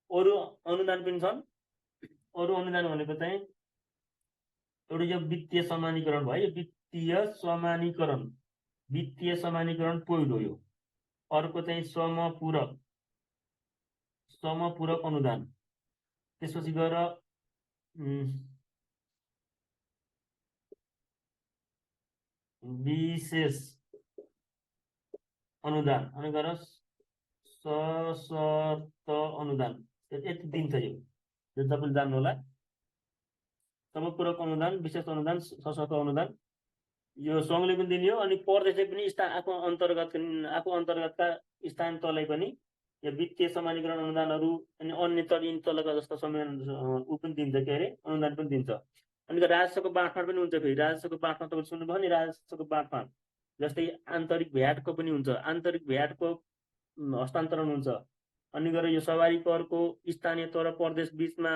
अरू अनुदान पनि छन्। अरू अनुदान भनेको चाहिँ एउटा यो वित्तीय समानीकरण भयो, यो वित्तीय समानीकरण पहिलो। यो अर्को चाहिँ समपूरक समपूरक अनुदान, त्यसपछि गएर विशेष अनुदान, अनि गएर सशर्त अनुदान, यति दिन्छ यो तपाईँले जान्नु होला। समपूरक अनुदान, विशेष अनुदान, सशर्त अनुदान यो सङ्घले पनि दिने हो, अनि प्रदेशले पनि आफू अन्तर्गतका स्थान तलै पनि यो वित्तीय समानीकरण अनुदानहरू अनि अन्य तलका जस्ता समय ऊ पनि दिन्छ, के अरे अनुदान पनि दिन्छ। अनि राजस्वको बाँडफाँड पनि हुन्छ। फेरि राजस्वको बाँडफाँड तपाईँले सुन्नुभयो नि, राजस्वको बाँडफाँड जस्तै आन्तरिक भ्याटको पनि हुन्छ, आन्तरिक भ्याटको हस्तान्तरण हुन्छ। अनि गएर यो सवारी करको स्थानीय तह र प्रदेश बिचमा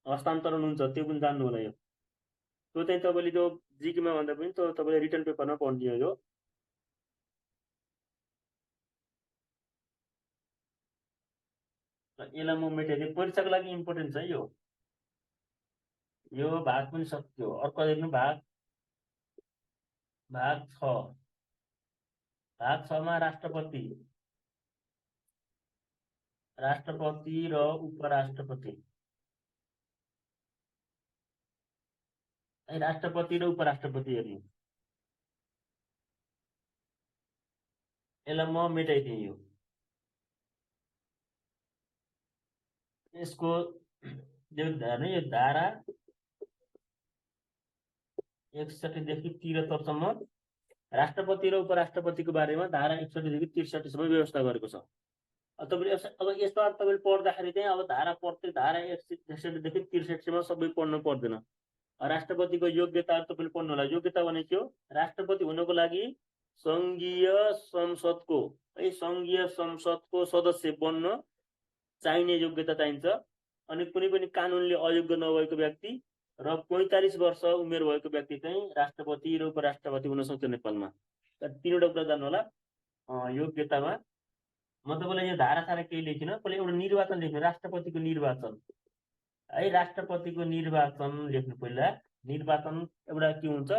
हस्तान्तरण हुन्छ, त्यो पनि जान्नु होला। यो त्यो चाहिँ तपाईँले त्यो जिकेमा भन्दा पनि त्यो तपाईँले रिटर्न पेपरमा पढ्ने हो। यसलाई म मेटाइदिएँ, परीक्षाको लागि इम्पोर्टेन्ट छ यो भाग पनि सक्यो। अर्को हेर्नु भाग 6। भाग 6 मा राष्ट्रपति र उपराष्ट्रपति, राष्ट्रपति र उपराष्ट्रपति हेर्नु, यसलाई म मेटाइदिएँ। यसको यो धारा 61 देखि 73 सम्म राष्ट्रपति र उपराष्ट्रपतिको बारेमा धारा 61 देखि 63 सम्म व्यवस्था गरेको छ। तपाईँले अब यसमा तपाईँले पढ्दाखेरि चाहिँ अब प्रत्येक धारा 61 देखि 63 सम्म सबै पढ्नु पर्दैन। राष्ट्रपतिको योग्यताहरू तपाईँले पढ्नु होला। योग्यता भने के हो? राष्ट्रपति हुनको लागि सङ्घीय संसदको सदस्य बन्न चाहिने योग्यता चाहिन्छ। अनि कुनै पनि कानुनले अयोग्य नभएको व्यक्ति र 45 वर्ष उमेर भएको व्यक्ति चाहिँ राष्ट्रपति र उपराष्ट्रपति हुन सक्छ नेपालमा। तीनवटा कुरा जान्नु होला योग्यतामा। म तपाईँलाई यो धारा सारा केही लेखिन, पहिला एउटा निर्वाचन लेख्नु, राष्ट्रपतिको निर्वाचन है, राष्ट्रपतिको निर्वाचन लेख्नु। पहिला निर्वाचन एउटा के हुन्छ?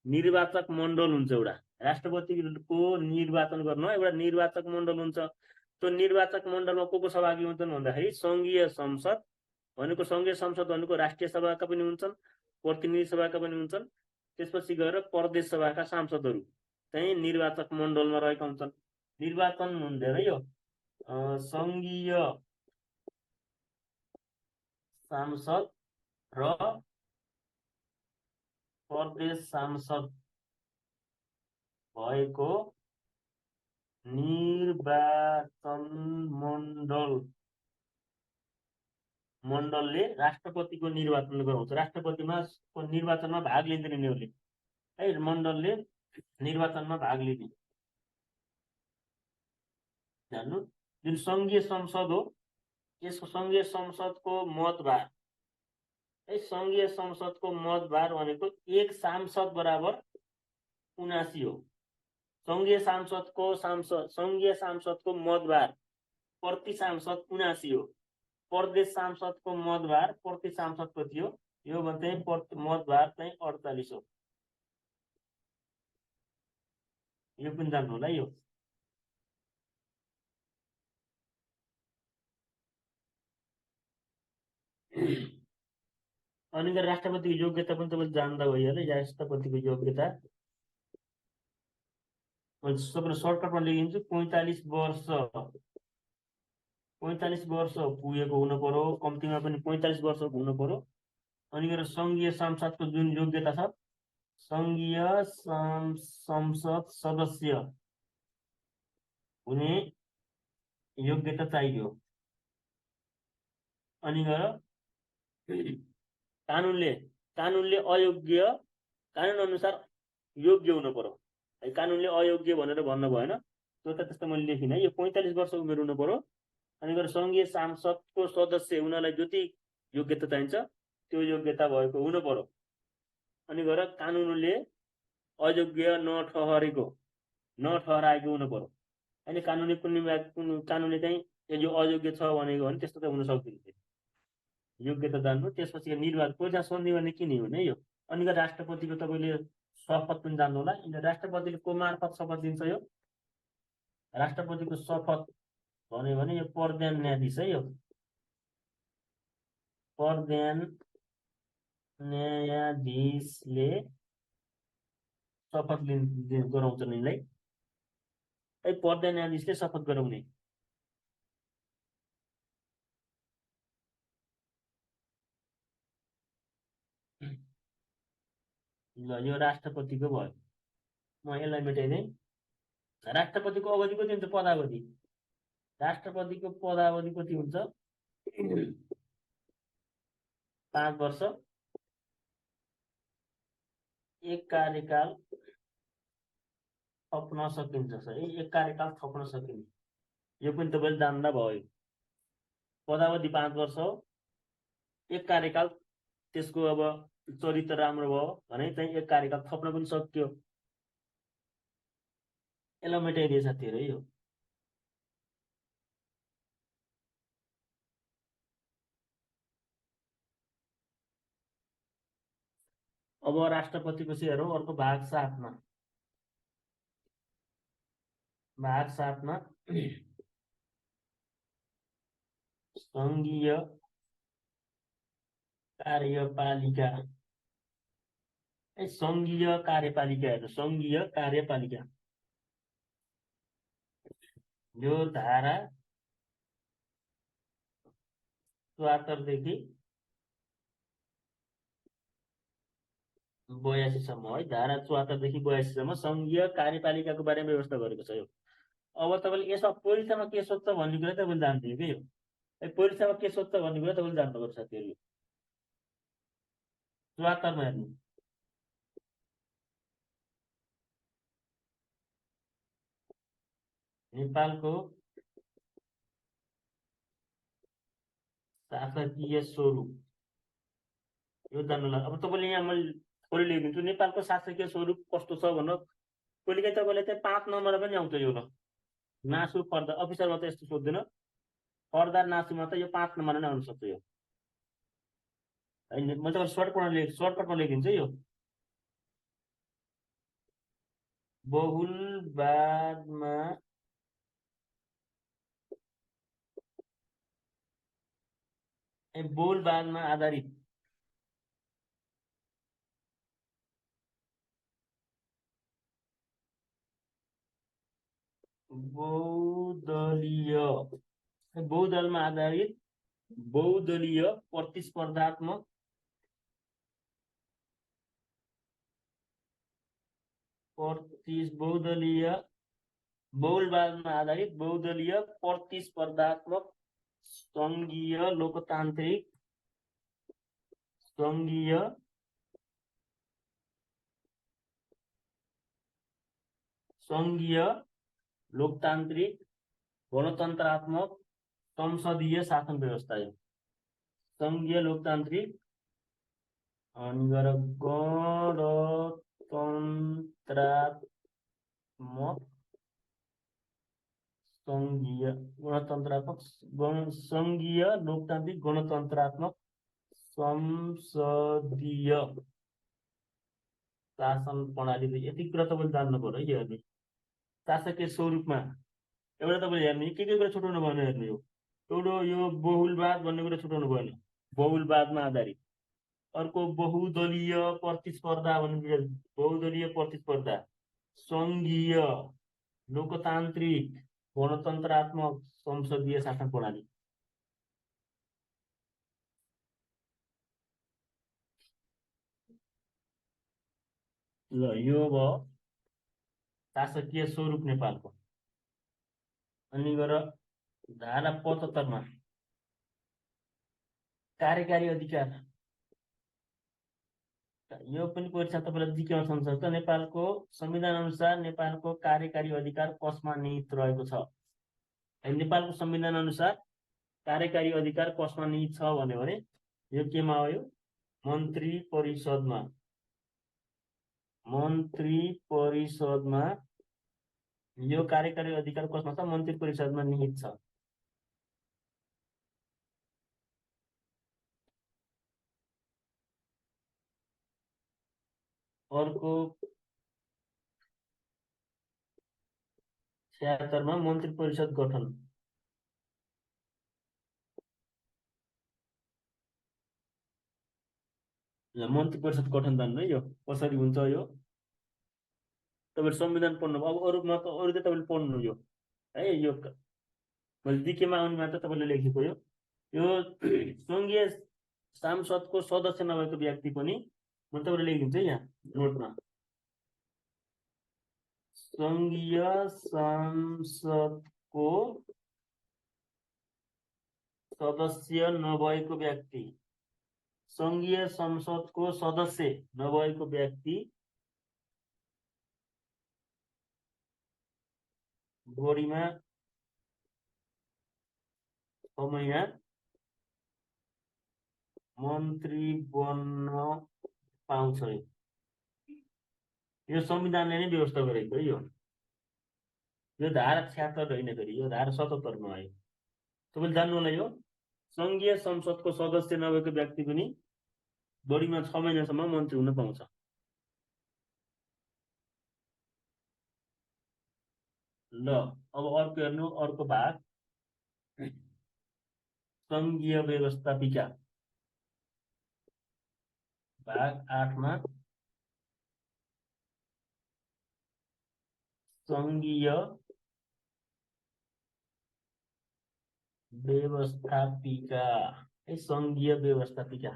निर्वाचक मण्डल हुन्छ। एउटा राष्ट्रपतिको निर्वाचन गर्न एउटा निर्वाचक मण्डल हुन्छ। त्यो निर्वाचक मण्डलमा को सहभागी हुन्छन् भन्दाखेरि सङ्घीय संसद भनेको राष्ट्रिय सभाका पनि हुन्छन्, प्रतिनिधि सभाका पनि हुन्छन्। त्यसपछि गएर प्रदेश सभाका सांसदहरू चाहिँ निर्वाचक मण्डलमा रहेका हुन्छन्। निर्वाचन हुँदैन यो सङ्घीय सांसद र प्रदेश सांसद भएको निर्वाचन मण्डलले राष्ट्रपतिको निर्वाचन गराउँछ। राष्ट्रपतिमा निर्वाचनमा भाग लिँदैन यिनीहरूले है, मण्डलले निर्वाचनमा भाग लिने। जान्नु, जुन सङ्घीय संसद हो यसको सङ्घीय संसदको मतभार है, सङ्घीय संसदको मतभार भनेको एक सांसद बराबर 79 हो। सङ्घीय सांसदको मतभार प्रति सांसद 79 हो। प्रदेश सांसदको मतभार प्रति सांसद कति हो? यो भन्दै मतभार चाहिँ 48 हो। यो पनि जान्नु होला। यो अनि राष्ट्रपतिको योग्यता पनि तपाईँले जान्दा भइहाल्यो। राष्ट्रपतिको योग्यता सबैले सर्टकटमा लेखिन्छु। 45 वर्ष पुगेको हुनु पर्यो, कम्तीमा पनि 45 वर्षको हुनु पर्यो। अनि सङ्घीय संसदको जुन योग्यता छ, सङ्घीय संसद सदस्य हुने योग्यता चाहियो। अनि कानुनले अयोग्य, कानुन अनुसार योग्य हुनु पर्यो। कानुनले अयोग्य भनेर भन्नु भएन, त्यो त त्यस्तो मैले लेखिनँ। यो 45 वर्ष उमेर हुनु पर्यो। अनि सङ्घीय सांसदको सदस्य हुनलाई जति योग्यता चाहिन्छ त्यो योग्यता भएको हुनु पर्यो। अनि कानुनले अयोग्य नठहराएको हुनु पर्यो। अनि कानुनले चाहिँ यो अयोग्य छ भनेको भने त्यस्तो त हुन सक्दैन। योग्यता जान्नु। त्यसपछि निर्वाचन पैसा सोध्ने भने किन हुने यो। अनि राष्ट्रपतिको तपाईँले शपथ पनि जान्नु होला। राष्ट्रपतिले को मार्फत शपथ दिन्छ? यो राष्ट्रपतिको शपथ भन्यो भने यो प्रधान न्यायाधीश है। यो प्रधान न्यायाधीशले शपथ गराउँछन् यिनलाई। है प्रधान न्यायाधीशले शपथ गराउने। ल यो राष्ट्रपतिको भयो। म यसलाई मेटाइदिएँ। राष्ट्रपतिको अवधि कति हुन्छ? पदावधि। राष्ट्रपतिको पदावधि कति हुन्छ? 5 वर्ष। एक कार्यकाल थप्न सकिन्छ है। एक कार्यकाल थप्न सकिन्छ। यो पनि तपाईँले जान्दा भयो। पदावधि 5 वर्ष हो। एक कार्यकाल त्यसको अब चरित्र राम्रो भयो भने चाहिँ एक कार्यकाल थप्न पनि सक्यो। यसलाई मेटाइदिए साथीहरू है। यो अब राष्ट्रपतिको चाहिँ हेरौँ अर्को भाग 7 मा। भाग 7 मा संघीय कार्यपालिका। संघीय कार्यपालिका हेर्नु। संघीय कार्यपालिका यो धारा 74 देखि 82 सम्म है। धारा 74 देखि 82 सम्म संघीय कार्यपालिकाको बारेमा व्यवस्था गरेको छ। यो अब तपाईँले यसमा परीक्षामा के सोध्छ भन्ने कुरा तपाईँले जान्थ्यो कि यो परीक्षामा के सोध्छ भन्ने कुरा तपाईँले जान्नुपर्छ साथीहरू। 74 मा हेर्नु। नेपालको शासकीय स्वरूप यो जान्नुलाई अब तपाईँले यहाँ मैले थोरै लेखिदिन्छु। नेपालको शासकीय स्वरूप कस्तो छ भन्नु। कहिलेकाहीँ तपाईँले चाहिँ 5 नम्बर पनि आउँछ यो। ल नासु पर्दा अफिसरमा त यस्तो सोध्दैन। पर्दा नासुमा त यो 5 नम्बर नै आउन सक्छ। यो म तपाईँलाई सर्टकटमा लेखिदिन्छु। यो बहुलवादमा बहुलवादमा आधारित बहुदलमा आधारित बहुदलीय प्रतिस्पर्धात्मक बहुलवादमा आधारित बहुदलीय प्रतिस्पर्धात्मक संघीय लोकतान्त्रिक गणतन्त्रात्मक संसदीय शासन व्यवस्था है। संघीय लोकतान्त्रिक अनि गणतन्त्रात्मक संघीय लोकतान्त्रिक गणतन्त्रात्मक संसदीय शासन प्रणाली। यति कुरा तपाईँले जान्नु पर्यो है। हेर्नु शासकीय स्वरूपमा एउटा तपाईँले हेर्नु के कुरा छुटाउनु भएन। हेर्नु एउटा यो बहुलवाद भन्ने कुरा छुटाउनु भएन। बहुलवादमा आधारित। अर्को बहुदलीय प्रतिस्पर्धा भन्ने बहुदलीय प्रतिस्पर्धा संघीय लोकतान्त्रिक गणतन्त्रात्मक संसदीय शासन प्रणाली। ल यो भयो शासकीय स्वरूप नेपालको। अनि गएर धारा 75 मा कार्यकारी अधिकार। यो पनि परीक्षा तपाईँलाई जिकेमा छन् सक्छ। नेपालको संविधान अनुसार नेपालको कार्यकारी अधिकार कसमा निहित रहेको छ? नेपालको संविधान अनुसार कार्यकारी अधिकार कसमा निहित छ भन्यो भने यो केमा हो? यो मन्त्री परिषदमा। मन्त्री परिषदमा यो कार्यकारी अधिकार कसमा छ? मन्त्री परिषदमा निहित छ। अर्को 76 मा मन्त्री परिषद गठन। मन्त्री परिषद गठन जान्नु यो कसरी हुन्छ यो तपाईले संविधान पढ्नु अब अरूमा त अरू चाहिँ तपाईले पढ्नु यो है यो मैले जिकेमा आउने मात्र तपाईँले लेखेको यो सङ्घीय सांसदको सदस्य नभएको व्यक्ति पनि म तपाईँले लेखिदिन्छु यहाँ नोटमा सङ्घीय संसदको सदस्य नभएको व्यक्ति सङ्घीय संसदको सदस्य नभएको व्यक्ति बढीमा 6 महिना मन्त्री बन्न पाउँछ यो संविधानले नै व्यवस्था गरेको हो यो धारा 76 होइन फेरि यो धारा 77 मा आयो तपाईले जान्नु होला यो सङ्घीय संसदको सदस्य नभएको व्यक्ति पनि बढीमा 6 महिनासम्म मन्त्री हुन पाउँछ ल अब अर्को हेर्नु अर्को भाग सङ्घीय व्यवस्थापिका भाग 8 मा सङ्घीय व्यवस्थापिका सङ्घीय व्यवस्थापिका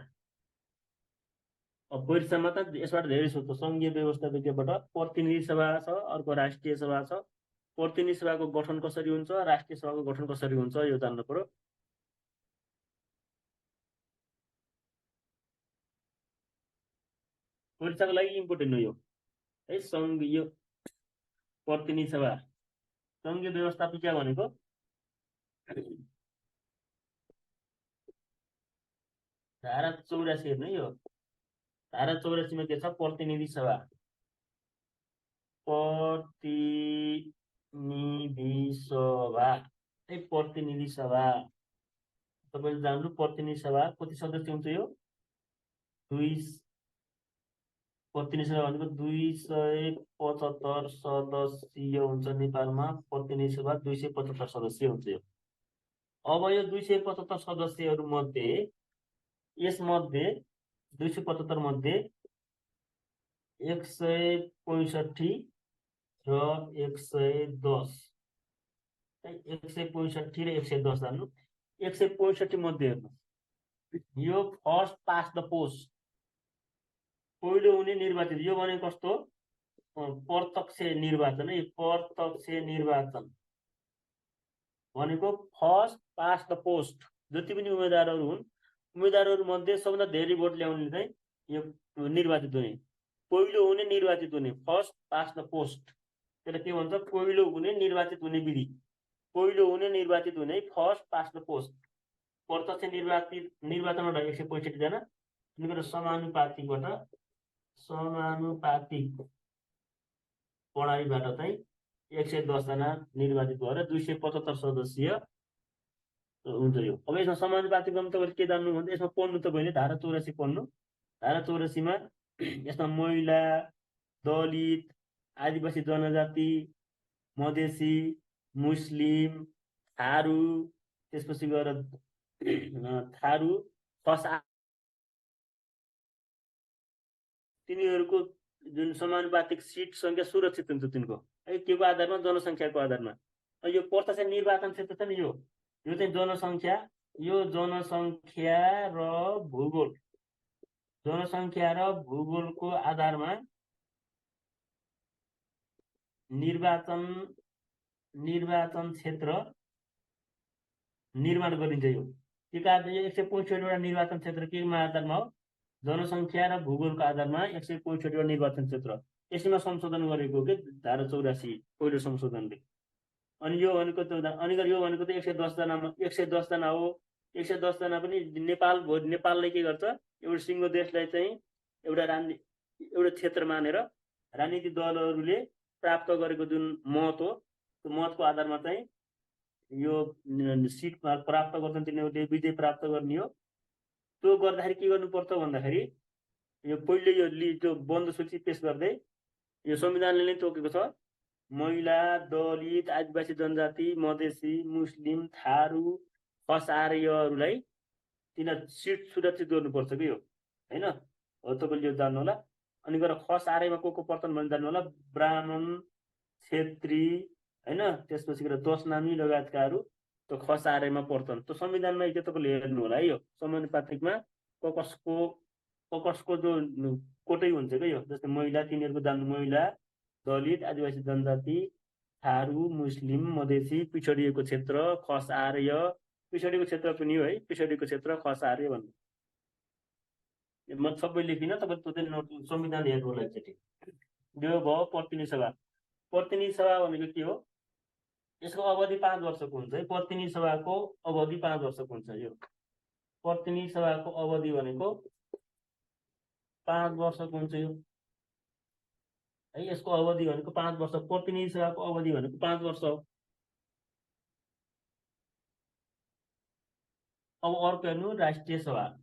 अब परीक्षामा त यसबाट धेरै सोध्छ सङ्घीय व्यवस्थापिकाबाट प्रतिनिधि सभा छ अर्को राष्ट्रिय सभा छ प्रतिनिधि सभाको गठन कसरी हुन्छ राष्ट्रिय सभाको गठन कसरी हुन्छ यो जान्नु पर्यो परीक्षाको लागि इम्पोर्टेन्ट हो यो है सङ्घीय प्रतिनिधि सभा सङ्घीय व्यवस्थापिका भनेको धारा 84 हेर्नु यो धारा 84 मा के छ प्रतिनिधि सभा प्रतिनिधि सभा तपाईले जान्नु प्रतिनिधि सभा कति सदस्य हुन्छ यो 2 प्रतिनिधि सभा भनेको 275 सदस्यीय हुन्छ नेपालमा प्रतिनिधि सभा 275 सदस्य हुन्छ यो अब यो 275 सदस्यहरू मध्ये यसमध्ये 275 मध्ये 165 र 110 165 र 110 जान्नु 165 मध्ये हेर्नु यो फर्स्ट पास द पोस्ट पहिलो हुने निर्वाचित यो भनेको कस्तो प्रत्यक्ष निर्वाचन है प्रत्यक्ष निर्वाचन भनेको फर्स्ट पास द पोस्ट जति पनि उम्मेदवारहरू हुन् उम्मेदवारहरू मध्ये सबभन्दा धेरै भोट ल्याउने चाहिँ यो निर्वाचित हुने पहिलो हुने निर्वाचित हुने फर्स्ट पास द पोस्ट त्यसले के भन्छ पहिलो हुने निर्वाचित हुने विधि पहिलो हुने निर्वाचित हुने फर्स्ट पास द पोस्ट प्रत्यक्ष निर्वाचनबाट 165 जना अनि समानुपातिक प्रणालीबाट चाहिँ 110 जना निर्वाचित भएर 275 सदस्यीय हुन्छ यो अब यसमा समानुपातिक तपाईले के जान्नु भन्दा यसमा पढ्नु तपाईले धारा 84 पढ्नु धारा 84 मा यसमा महिला दलित आदिवासी जनजाति मधेसी मुस्लिम थारू त्यसपछि गएर थारू खसा तिनीहरूको जुन समानुपातिक सीट संख्या सुरक्षित हुन्छ तिनको है के को आधारमा जनसङ्ख्याको आधारमा यो प्रत्यक्ष निर्वाचन क्षेत्र छ नि यो चाहिँ जनसङ्ख्या र भूगोल जनसङ्ख्या र भूगोलको आधारमा निर्वाचन क्षेत्र निर्माण गरिन्छ यो के कारण 165 वटा निर्वाचन क्षेत्र केमा आधारमा हो जनसङ्ख्या र भूगोलको आधारमा 165 वटा निर्वाचन क्षेत्र यसैमा संशोधन गरेको के धारा 84 पहिलो संशोधनले अनि यो भनेको त यो भनेको त 110 जना हो 110 जना पनि नेपालले के गर्छ एउटा सिङ्गो देशलाई चाहिँ एउटा क्षेत्र मानेर राजनीतिक दलहरूले प्राप्त गरेको जुन मत हो त्यो मतको आधारमा चाहिँ यो सिट प्राप्त गर्छन् तिनीहरूले विजय प्राप्त गर्ने हो त्यो गर्दाखेरि के गर्नुपर्छ भन्दाखेरि यो पहिले यो बन्द सूची पेश गर्दै यो संविधानले नै तोकेको छ महिला दलित आदिवासी जनजाति मधेसी मुस्लिम थारू खस आर्यहरूलाई तिनीहरू सिट सुरक्षित गर्नुपर्छ कि यो हैन हो तपाईँले यो जान्नु होला। अनि गएर खस आरैमा को पर्छन् भने जान्नु होला, ब्राह्मण, क्षेत्री होइन, त्यसपछि गएर 10 नामी लगायतकाहरू त्यो खस आरैमा पर्छन्। त्यो संविधानमा चाहिँ तपाईँले हेर्नु होला है, यो समानुपातिकमा ककसको जो कोटै हुन्छ क्या यो, जस्तै महिला, तिनीहरूको जान्नु, महिला, दलित, आदिवासी जनजाति, थारू, मुस्लिम, मधेसी, पिछडिएको क्षेत्र, खस आर्य, पिछडिएको क्षेत्र पनि हो है, पिछडिएको क्षेत्र खस आर्य भन्नु। म सबै लेखिनँ, तपाईँ त्यो नोट संविधान हेर्नु होला एकचोटि। यो भयो प्रतिनिधि सभा। प्रतिनिधि सभा भनेको के हो? यसको अवधि 5 वर्षको हुन्छ है। प्रतिनिधि सभाको अवधि 5 वर्षको हुन्छ। यो प्रतिनिधि सभाको अवधि भनेको 5 वर्षको हुन्छ यो है। यसको अवधि भनेको 5 वर्ष। प्रतिनिधि सभाको अवधि भनेको 5 वर्ष हो। अब अर्को हेर्नु, राष्ट्रिय सभा।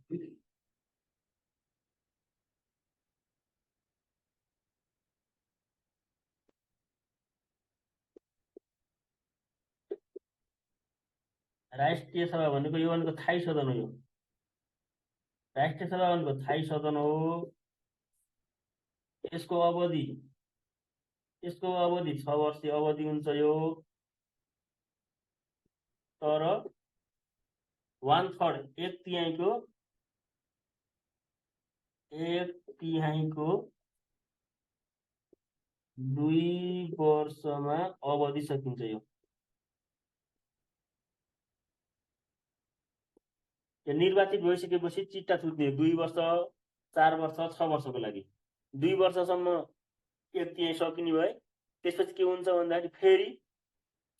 राष्ट्रिय सभा भनेको यो भनेको थाई सदन हो। यो राष्ट्रिय सभा भनेको थाई सदन हो। यसको अवधि 6 वर्षीय अवधि हुन्छ यो। तर 1/3 एक तिहाईको 2 वर्षमा अवधि सकिन्छ यो। निर्वाचित भइसकेपछि चिट्टा छुट्ने 2 वर्ष, 4 वर्ष, 6 वर्षको लागि। 2 वर्षसम्म एक तिहाई सकिने भए त्यसपछि के हुन्छ भन्दाखेरि फेरि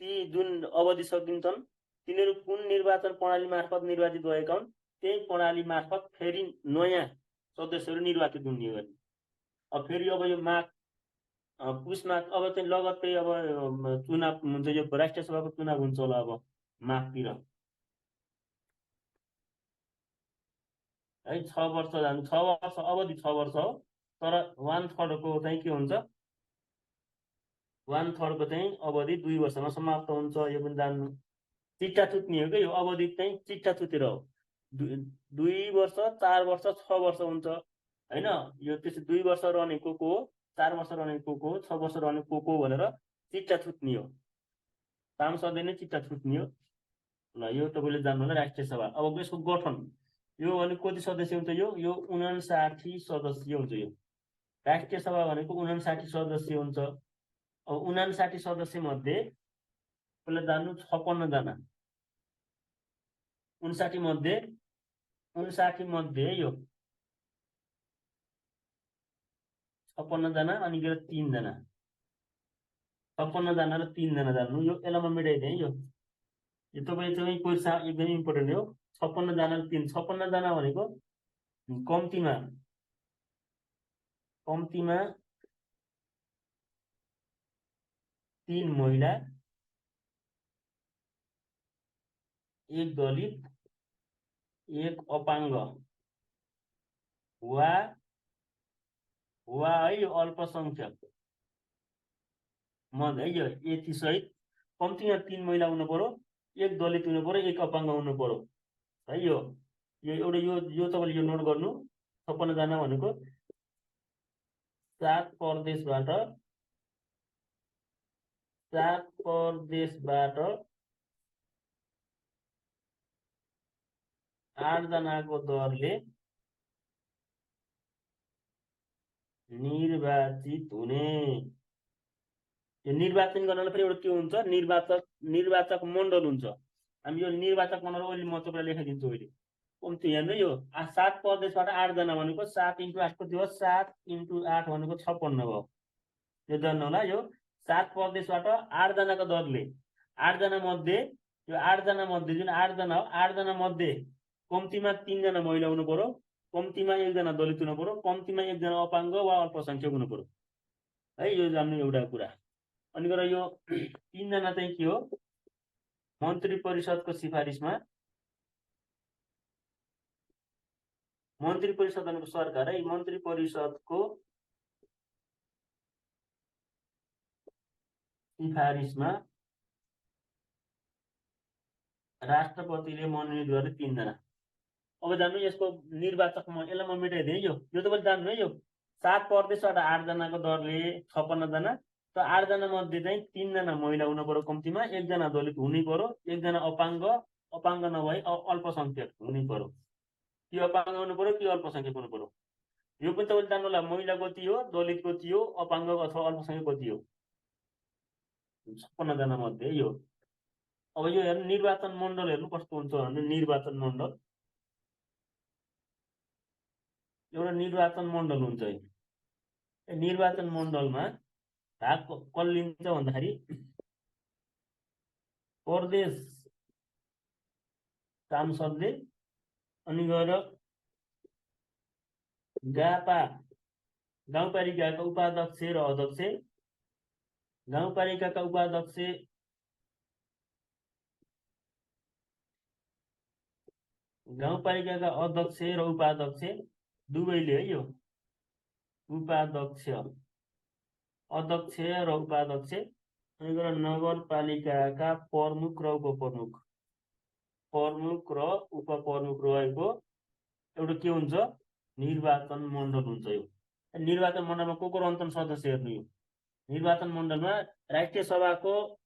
ती जुन अवधि सकिन्छन् तिनीहरू कुन निर्वाचन प्रणाली मार्फत निर्वाचित भएका हुन्, त्यही प्रणाली मार्फत फेरि नयाँ सदस्यहरू निर्वाचित हुने हो। अब फेरि अब यो माघ पुसमा अब चाहिँ लगत्तै अब चुनाव हुन्छ, यो राष्ट्रिय सभाको चुनाव हुन्छ होला अब माघतिर है। 6 वर्ष जानु, 6 वर्ष अवधि 6 वर्ष हो। तर 1/3 को चाहिँ के हुन्छ, 1/3 को चाहिँ अवधि 2 वर्षमा समाप्त हुन्छ। यो पनि जान्नु। चिट्टा छुट्ने हो क्या यो अवधि चाहिँ, चिट्टा छुटेर हो। 2 वर्ष, 4 वर्ष, 6 वर्ष हुन्छ होइन। यो त्यसै 2 वर्ष रहने को हो, 4 वर्ष रहने को हो, 6 वर्ष रहने को हो भनेर चिट्टा छुट्ने हो। सांसदले नै चिट्टा छुट्ने हो। ल यो तपाईँले जान्नु होला राष्ट्रिय सभा। अब यसको गठन, यो भने कति सदस्य हुन्छ यो 59 सदस्य हुन्छ। यो राष्ट्रिय सभा भनेको 59 सदस्य हुन्छ। अब 59 सदस्य मध्ये पहिला जान्नु 56 जना, 59 मध्ये 59 मध्ये यो 56 जना अनि 3 जना, 56 जना र 3 जना जान्नु। यो यसलाई म मेटाइदिएँ। यो तपाईँ चाहिँ पैसा एकदमै इम्पोर्टेन्ट हो। 56 जना र 3, 56 जना भनेको कम्तीमा 3 महिला, 1 दलित, 1 अपाङ्ग वा है यो अल्पसंख्यक मत है। यो यति सहित कम्तीमा 3 महिला हुनु पर्यो, 1 दलित हुनु पर्यो, 1 अपाङ्ग हुनु पर्यो है। यो एउटा यो तपाईँले यो नोट गर्नु। 56 जना भनेको 7 प्रदेशबाट 8 जनाको दरले निर्वाचित हुने। यो निर्वाचन गर्नलाई फेरि एउटा के हुन्छ, निर्वाचक मण्डल हुन्छ। हामी यो निर्वाचक मण्डल अहिले म तपाईँलाई लेखाइदिन्छु। अहिले कम्ती हेर्नु, यो 7 प्रदेशबाट 8 जना भनेको 7 × 8 कति हो, 7 × 8 भनेको 56 भयो। यो जान्नु होला। यो 7 प्रदेशबाट 8 जनाको दरले 8 जना मध्ये, यो 8 जना मध्ये जुन 8 जना हो, 8 जना मध्ये कम्तीमा 3 जना महिला हुनु पर्यो, कम्तीमा 1 जना दलित हुनु पर्यो, कम्तीमा 1 जना अपाङ्ग वा अल्पसंख्यक हुनु पर्यो है। यो जान्नु एउटा कुरा। अनि गएर यो 3 जना चाहिँ के हो, मन्त्री परिषदको सिफारिसमा, मन्त्री परिषद भनेको सरकार है, मन्त्री परिषदको सिफारिसमा राष्ट्रपतिले मनोनित गरे 3 जना। अब जान्नु यसको निर्वाचक यसलाई म मेटाइदिएँ। यो तपाईँले जान्नु है। यो 7 प्रदेशबाट 8 जनाको दरले 56 जना, त 8 जना मध्ये चाहिँ 3 जना महिला हुनु पर्यो कम्तीमा, 1 जना दलित हुनै पर्यो, 1 जना अपाङ्ग नभई अल्पसंख्यक हुनै पर्यो। कि अपाङ्ग हुनु पर्यो कि अल्पसंख्यक हुनु पर्यो। यो पनि तपाईँले जान्नु होला, महिला कति हो, दलित कति हो, अपाङ्ग अथवा अल्पसंख्यक कति हो। 56 जना मध्ये यो। अब यो हेर्नु निर्वाचन मण्डल हेर्नु कस्तो हुन्छ भने, निर्वाचन मण्डल एउटा निर्वाचन मण्डल हुन्छ। निर्वाचन मण्डलमा भाग कसले लिन्छ भन्दाखेरि प्रदेश सांसदले, अनि गएर गाउँपालिकाका उपाध्यक्ष र अध्यक्ष, गाउँपालिकाका उपाध्यक्ष गाउँपालिकाका अध्यक्ष र उपाध्यक्ष दुवैले है। यो अध्यक्ष र उपाध्यक्ष, अनि गएर नगरपालिकाका प्रमुख र उपप्रमुख, र उपप्रमुख रहेको एउटा के हुन्छ, निर्वाचन मण्डल हुन्छ। यो निर्वाचन मण्डलमा को रहन्छन् सदस्य हेर्नु। यो निर्वाचन मण्डलमा राष्ट्रिय सभाको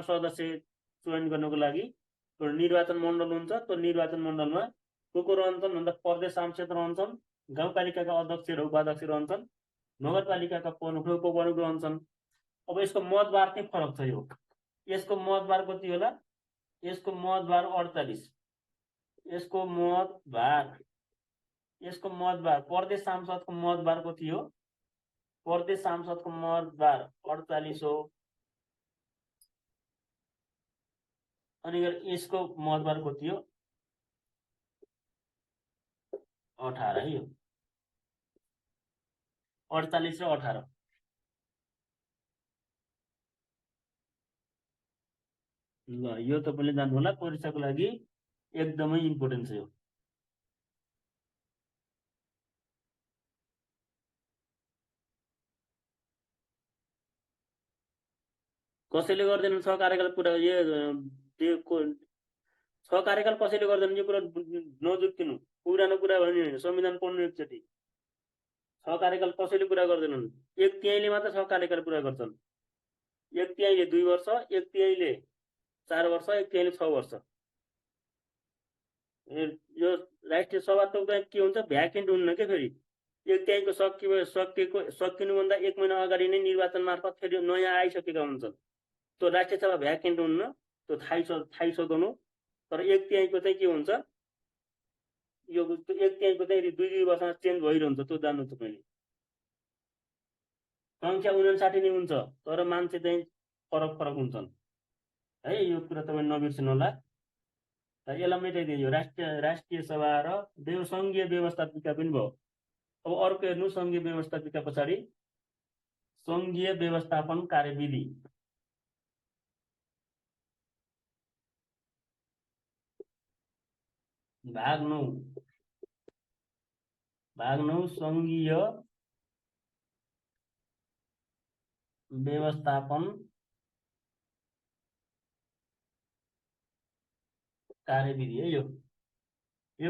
सदस्य चयन गर्नको लागि एउटा निर्वाचन मण्डल हुन्छ। त्यो निर्वाचन मण्डलमा को रहन्छन् भन्दा प्रदेश सांसद रहन्छन्, गाउँपालिकाका अध्यक्ष र उपाध्यक्ष रहन्छन्, नगरपालिकाका प्रमुख र उपप्रमुख रहन्छन्। अब यसको मतभार चाहिँ फरक छ। यो यसको मतभार कति होला, यसको मतभार 48, यसको मतभार प्रदेश सांसदको मतभार कति हो, प्रदेश सांसदको मतभार 48 हो। अनि यसको मतभार कति हो, 18 है। यो 48 र 18। ल यो तपाईँले जान्नु होला, परीक्षाको लागि एकदमै इम्पोर्टेन्ट छ। यो कसैले गर्दैन 6 कार्यकाल पुरा। यो 6 कार्यकाल कसैले गर्दैन, यो कुरा नजुक्तिनु। पुरानो कुरा भने होइन, संविधान पढ्नु एकचोटि। 6 कार्यकाल कसैले पुरा गर्दैनन्। 1/3 मात्र 6 कार्यकाल पुरा गर्छन्। 1/3 2 वर्ष, 1/3 4 वर्ष, 1/3 6 वर्ष। यो राष्ट्रिय सभा त के हुन्छ, भ्याकेन्ट हुन्न के। फेरि 1/3 सकिनुभन्दा 1 महिना अगाडि नै निर्वाचन मार्फत फेरि नयाँ आइसकेका हुन्छन्। त्यो राष्ट्रिय सभा भ्याकेन्ट हुन्न, त्यो थाहै सघाउनु। तर 1/3 चाहिँ के हुन्छ, यो 1/3 चाहिँ 2 वर्षमा चेन्ज भइरहन्छ। त्यो जान्नु तपाईँले। संख्या 59 नै हुन्छ, तर मान्छे चाहिँ फरक हुन्छन् है। यो कुरा तपाईँ नबिर्सनु होला। यसलाई मेटाइदियो। राष्ट्रिय सभा र सङ्घीय व्यवस्थापिका पनि भयो। अब अर्को हेर्नु, सङ्घीय व्यवस्थापिका पछाडि सङ्घीय व्यवस्थापन कार्यविधि। भाग 9 सङ्घीय व्यवस्थापन कार्यविधि है। यो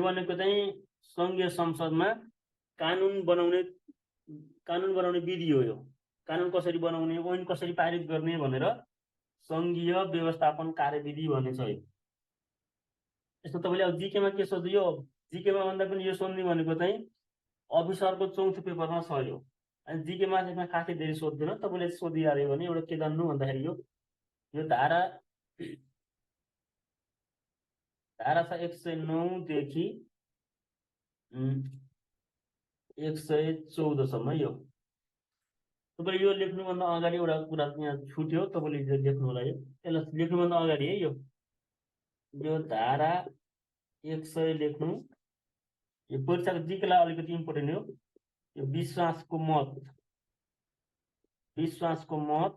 भनेको चाहिँ सङ्घीय संसदमा कानुन बनाउने विधि हो। यो कानुन कसरी बनाउने, ऐन कसरी पारित गर्ने भनेर सङ्घीय व्यवस्थापन कार्यविधि भन्ने छ। यस्तो तपाईँले अब जिकेमा के सोध्यो, यो जिकेमा भन्दा पनि यो सोध्ने भनेको चाहिँ अफिसरको चौथो पेपरमा छ। यो अनि जिकेमा यसमा खासै धेरै सोध्दैन। तपाईँले सोधिहाल्यो भने एउटा के जान्नु भन्दाखेरि यो धारा छ 109 देखि 114 सम्म। यो तपाईँले यो लेख्नुभन्दा अगाडि एउटा कुरा यहाँ छुट्यो, तपाईँले लेख्नु होला। यसलाई लेख्नुभन्दा अगाडि है, यो धारा 100 लेख्नु। यो परीक्षाको जिकेलाई अलिकति इम्पोर्टेन्ट हो। यो विश्वासको मत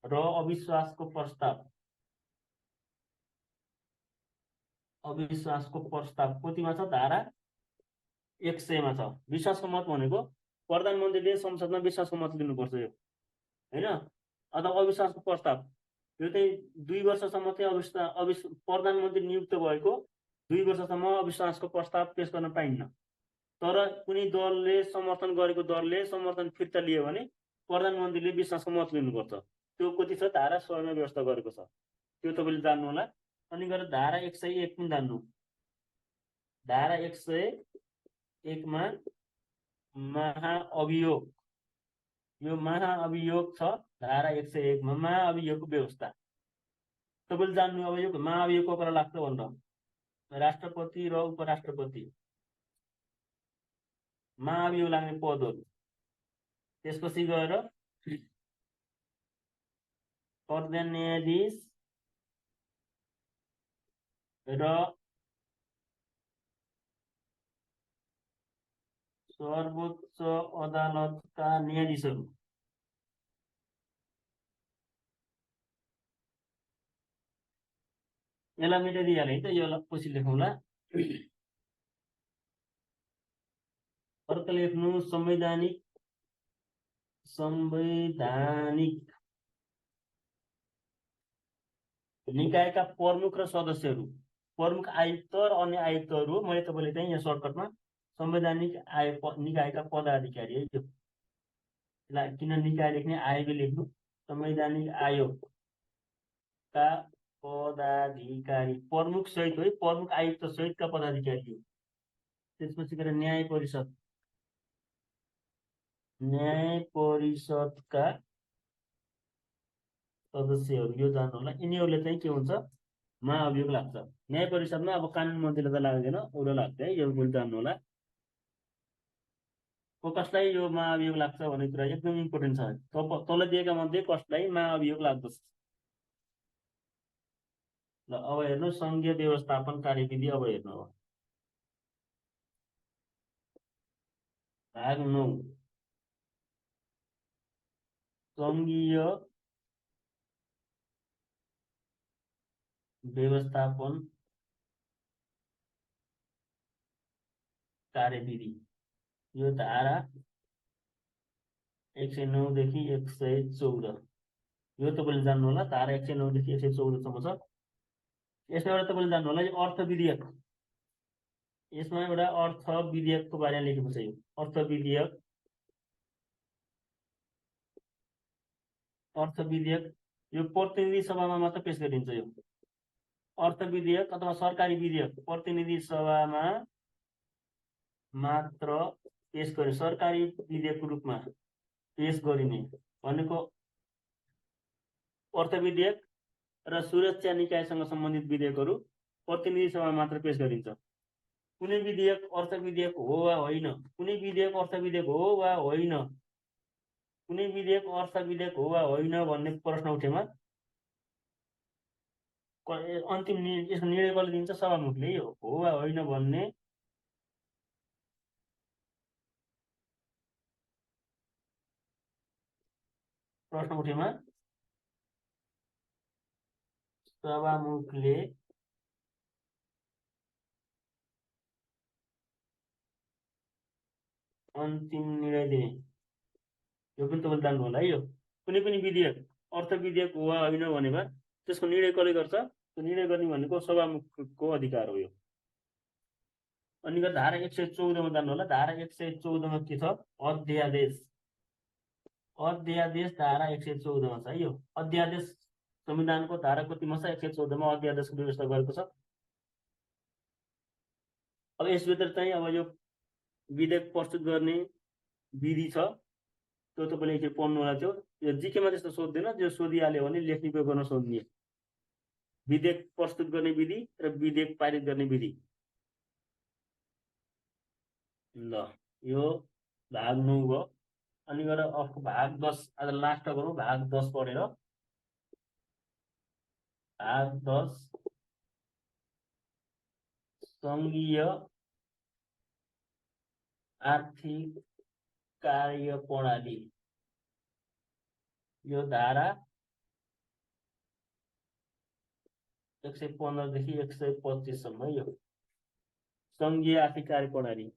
र अविश्वासको प्रस्ताव कतिमा छ, धारा 100 मा छ। विश्वासको मत भनेको प्रधानमन्त्रीले संसदमा विश्वासको मत लिनुपर्छ यो हैन। अथवा अविश्वासको प्रस्ताव, यो चाहिँ 2 वर्षसम्म चाहिँ प्रधानमन्त्री नियुक्त भएको 2 वर्षसम्म अविश्वासको प्रस्ताव पेश गर्न पाइन्न। तर कुनै दलले समर्थन गरेको दलले समर्थन फिर्ता लियो भने प्रधानमन्त्रीले विश्वासको मत लिनुपर्छ। त्यो कति छ धारा 16 मा व्यवस्था गरेको छ, त्यो तपाईँले जान्नु होला। अनि गएर धारा 101 पनि जान्नु। धारा 101 मा महाअभियोग, यो महाअभियोग छ धारा 101 मा महाअभियोगको व्यवस्था तपाईँले जान्नु। अब यो महाअभियोग को लाग्छ भनेर राष्ट्रपति र उपराष्ट्रपति महाअभियोग लाग्ने पदहरू। त्यसपछि गएर प्रधान न्यायाधीश र सर्वोच्च अदालतका न्यायाधीशहरू। यसलाई मेटाइदिइहाले है त, यसलाई पछि लेखौँला। अर्को लेख्नु संवैधानिक निकायका प्रमुख र सदस्यहरू। प्रमुख आयुक्त र अन्य आयुक्तहरू मैले तपाईँले चाहिँ यहाँ सर्टकटमा संवैधानिक निकायका पदाधिकारी है। त्यो किन निकाय लेख्ने आयोग लेख्नु, संवैधानिक आयोगका पदाधिकारी प्रमुख सहित है, प्रमुख आयुक्त सहितका पदाधिकारी हो। त्यसपछि गएर न्याय परिषदका सदस्यहरू, यो जान्नु होला। यिनीहरूले चाहिँ के हुन्छ महाअभियोग लाग्छ। न्याय परिषदमा अब कानुन मन्त्रीले त लाग्दैन, अरू लाग्छ है, यो पनि जान्नु होला। कसलाई यो महाअभियोग लाग्छ भन्ने कुरा एकदम इम्पोर्टेन्ट छ। तल दिएका मध्ये कसलाई महाअभियोग लाग्दछ। ल अब हेर्नु संघीय व्यवस्थापन कार्यविधि। अब हेर्नु अब भाग 9 संघीय व्यवस्थापन कार्यविधि। यो धारा 109 देखि 114 यो तपाईँले जान्नु होला। धारा 109 देखि 114 सम्म छ। यसमा एउटा तपाईँले जान्नु होला यो अर्थ विधेयक। यसमा एउटा अर्थ विधेयकको बारेमा लेखेको छ। यो अर्थ विधेयक यो प्रतिनिधि सभामा मात्र पेश गरिन्छ। यो अर्थ विधेयक अथवा सरकारी विधेयक प्रतिनिधि सभामा मात्र पेश गरे, सरकारी विधेयकको रूपमा पेश गरिने भनेको अर्थ विधेयक र सुरक्षा निकायसँग सम्बन्धित विधेयकहरू प्रतिनिधि सभामा मात्र पेश गरिन्छ। कुनै विधेयक अर्थ विधेयक हो वा होइन, कुनै विधेयक अर्थ विधेयक हो वा होइन, कुनै विधेयक अर्थ विधेयक हो वा होइन भन्ने प्रश्न उठेमा अन्तिम यसको निर्णय कसले दिन्छ? सभामुखले हो वा होइन भन्ने प्रश्न उठेमा सभामुखले अन्तिम निर्णय दिने। यो पनि तपाईँले जान्नु होला है। यो कुनै पनि विधेयक अर्थ विधेयक हो वा होइन भनेमा त्यसको निर्णय कसले गर्छ? त्यो निर्णय गर्ने भनेको सभामुखको अधिकार हो। यो अनि धारा 114 मा जान्नु होला। धारा 114 मा के छ? अध्यादेश। अध्यादेश धारा 114 मा छ है। यो अध्यादेश संविधानको धारा कतिमा छ? 114 मा अध्यादेशको व्यवस्था गरेको छ। अब यसभित्र चाहिँ अब यो विधेयक प्रस्तुत गर्ने विधि छ, त्यो तपाईँले एकचोटि पढ्नु होला। त्यो यो जिकेमा त्यस्तो सोध्दैन, जो सोधिहाल्यो भने लेख्ने प्रयोग गर्न सोध्ने। विधेयक प्रस्तुत गर्ने विधि र विधेयक पारित गर्ने विधि। ल यो भाग 9 भयो। अनि गएर भाग 10 आज लास्ट गरौँ। भाग 10 पढेर भाग 10 संघीय आर्थिक कार्य प्रणाली। यो धारा 115 देखि 125 सम्म। यो संघीय आर्थिक कार्य प्रणाली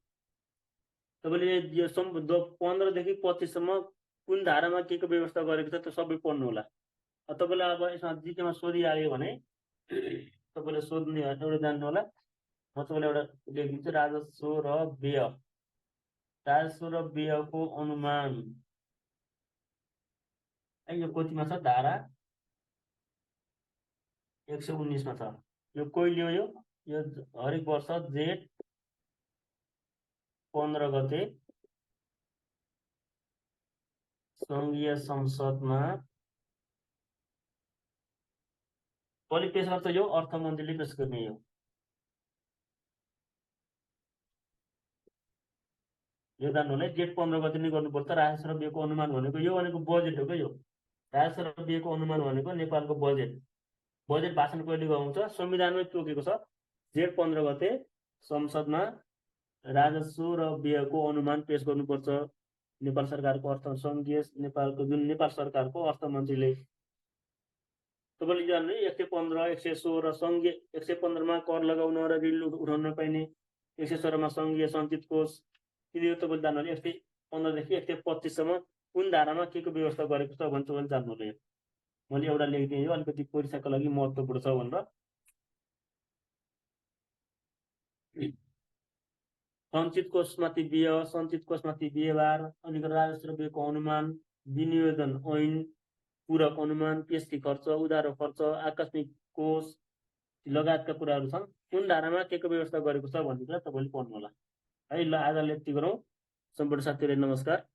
तपाईँले यो 15 देखि 25 सम्म कुन धारामा के को व्यवस्था गरेको छ त्यो सबै पढ्नु होला। तपाईँलाई अब यसमा जिकेमा सोधिहाल्यो भने तपाईँले सोध्ने एउटा जान्नु होला। म तपाईँलाई एउटा लेखिदिन्छु, राजस्व र व्यय। राजस्व र व्ययको अनुमान यो कतिमा छ? धारा 119 मा छ। यो कहिले हो? यो हरेक वर्ष जेठ 15 गते संघीय संसदमा कसले पेश गर्छ? यो अर्थमन्त्रीले पेश गर्ने हो। यो जान्नु होला, जेठ 15 गते नै गर्नुपर्छ। राजस्व र व्ययको अनुमान भनेको यो भनेको बजेट हो क्या। यो राजस्व र व्ययको अनुमान भनेको नेपालको बजेट। बजेट भाषण कहिले गराउँछ? संविधानमै तोकेको छ, जेठ 15 गते संसदमा राजस्व र व्ययको अनुमान पेश गर्नुपर्छ। नेपाल सरकारको अर्थ सङ्घीय नेपालको जुन नेपाल सरकारको अर्थमन्त्रीले। तपाईँले जान्नु 115, 116 सङ्घीय 115मा कर लगाउन र ऋण उठाउन पाइने, 116मा सङ्घीय सञ्चित कोष। यदि तपाईँले जान्नु 115 देखि 125सम्म कुन धारामा के को व्यवस्था गरेको छ भने तपाईँले जान्नु होला। मैले एउटा लेखिदिएँ, यो अलिकति परीक्षाको लागि महत्त्वपूर्ण छ भनेर। सञ्चित कोषमाथि व्यय, सञ्चित कोषमाथि व्यवहार, अनि राजस्व र व्ययको अनुमान, विनियोजन ऐन, पूरक अनुमान, पेस्की खर्च, उधारो खर्च, आकस्मिक कोष लगायतका कुराहरू छन्। कुन धारामा के को व्यवस्था गरेको छ भन्ने कुरा तपाईँले पढ्नु होला है। ल आजलाई यति गरौँ। सम्पूर्ण साथीहरूलाई नमस्कार।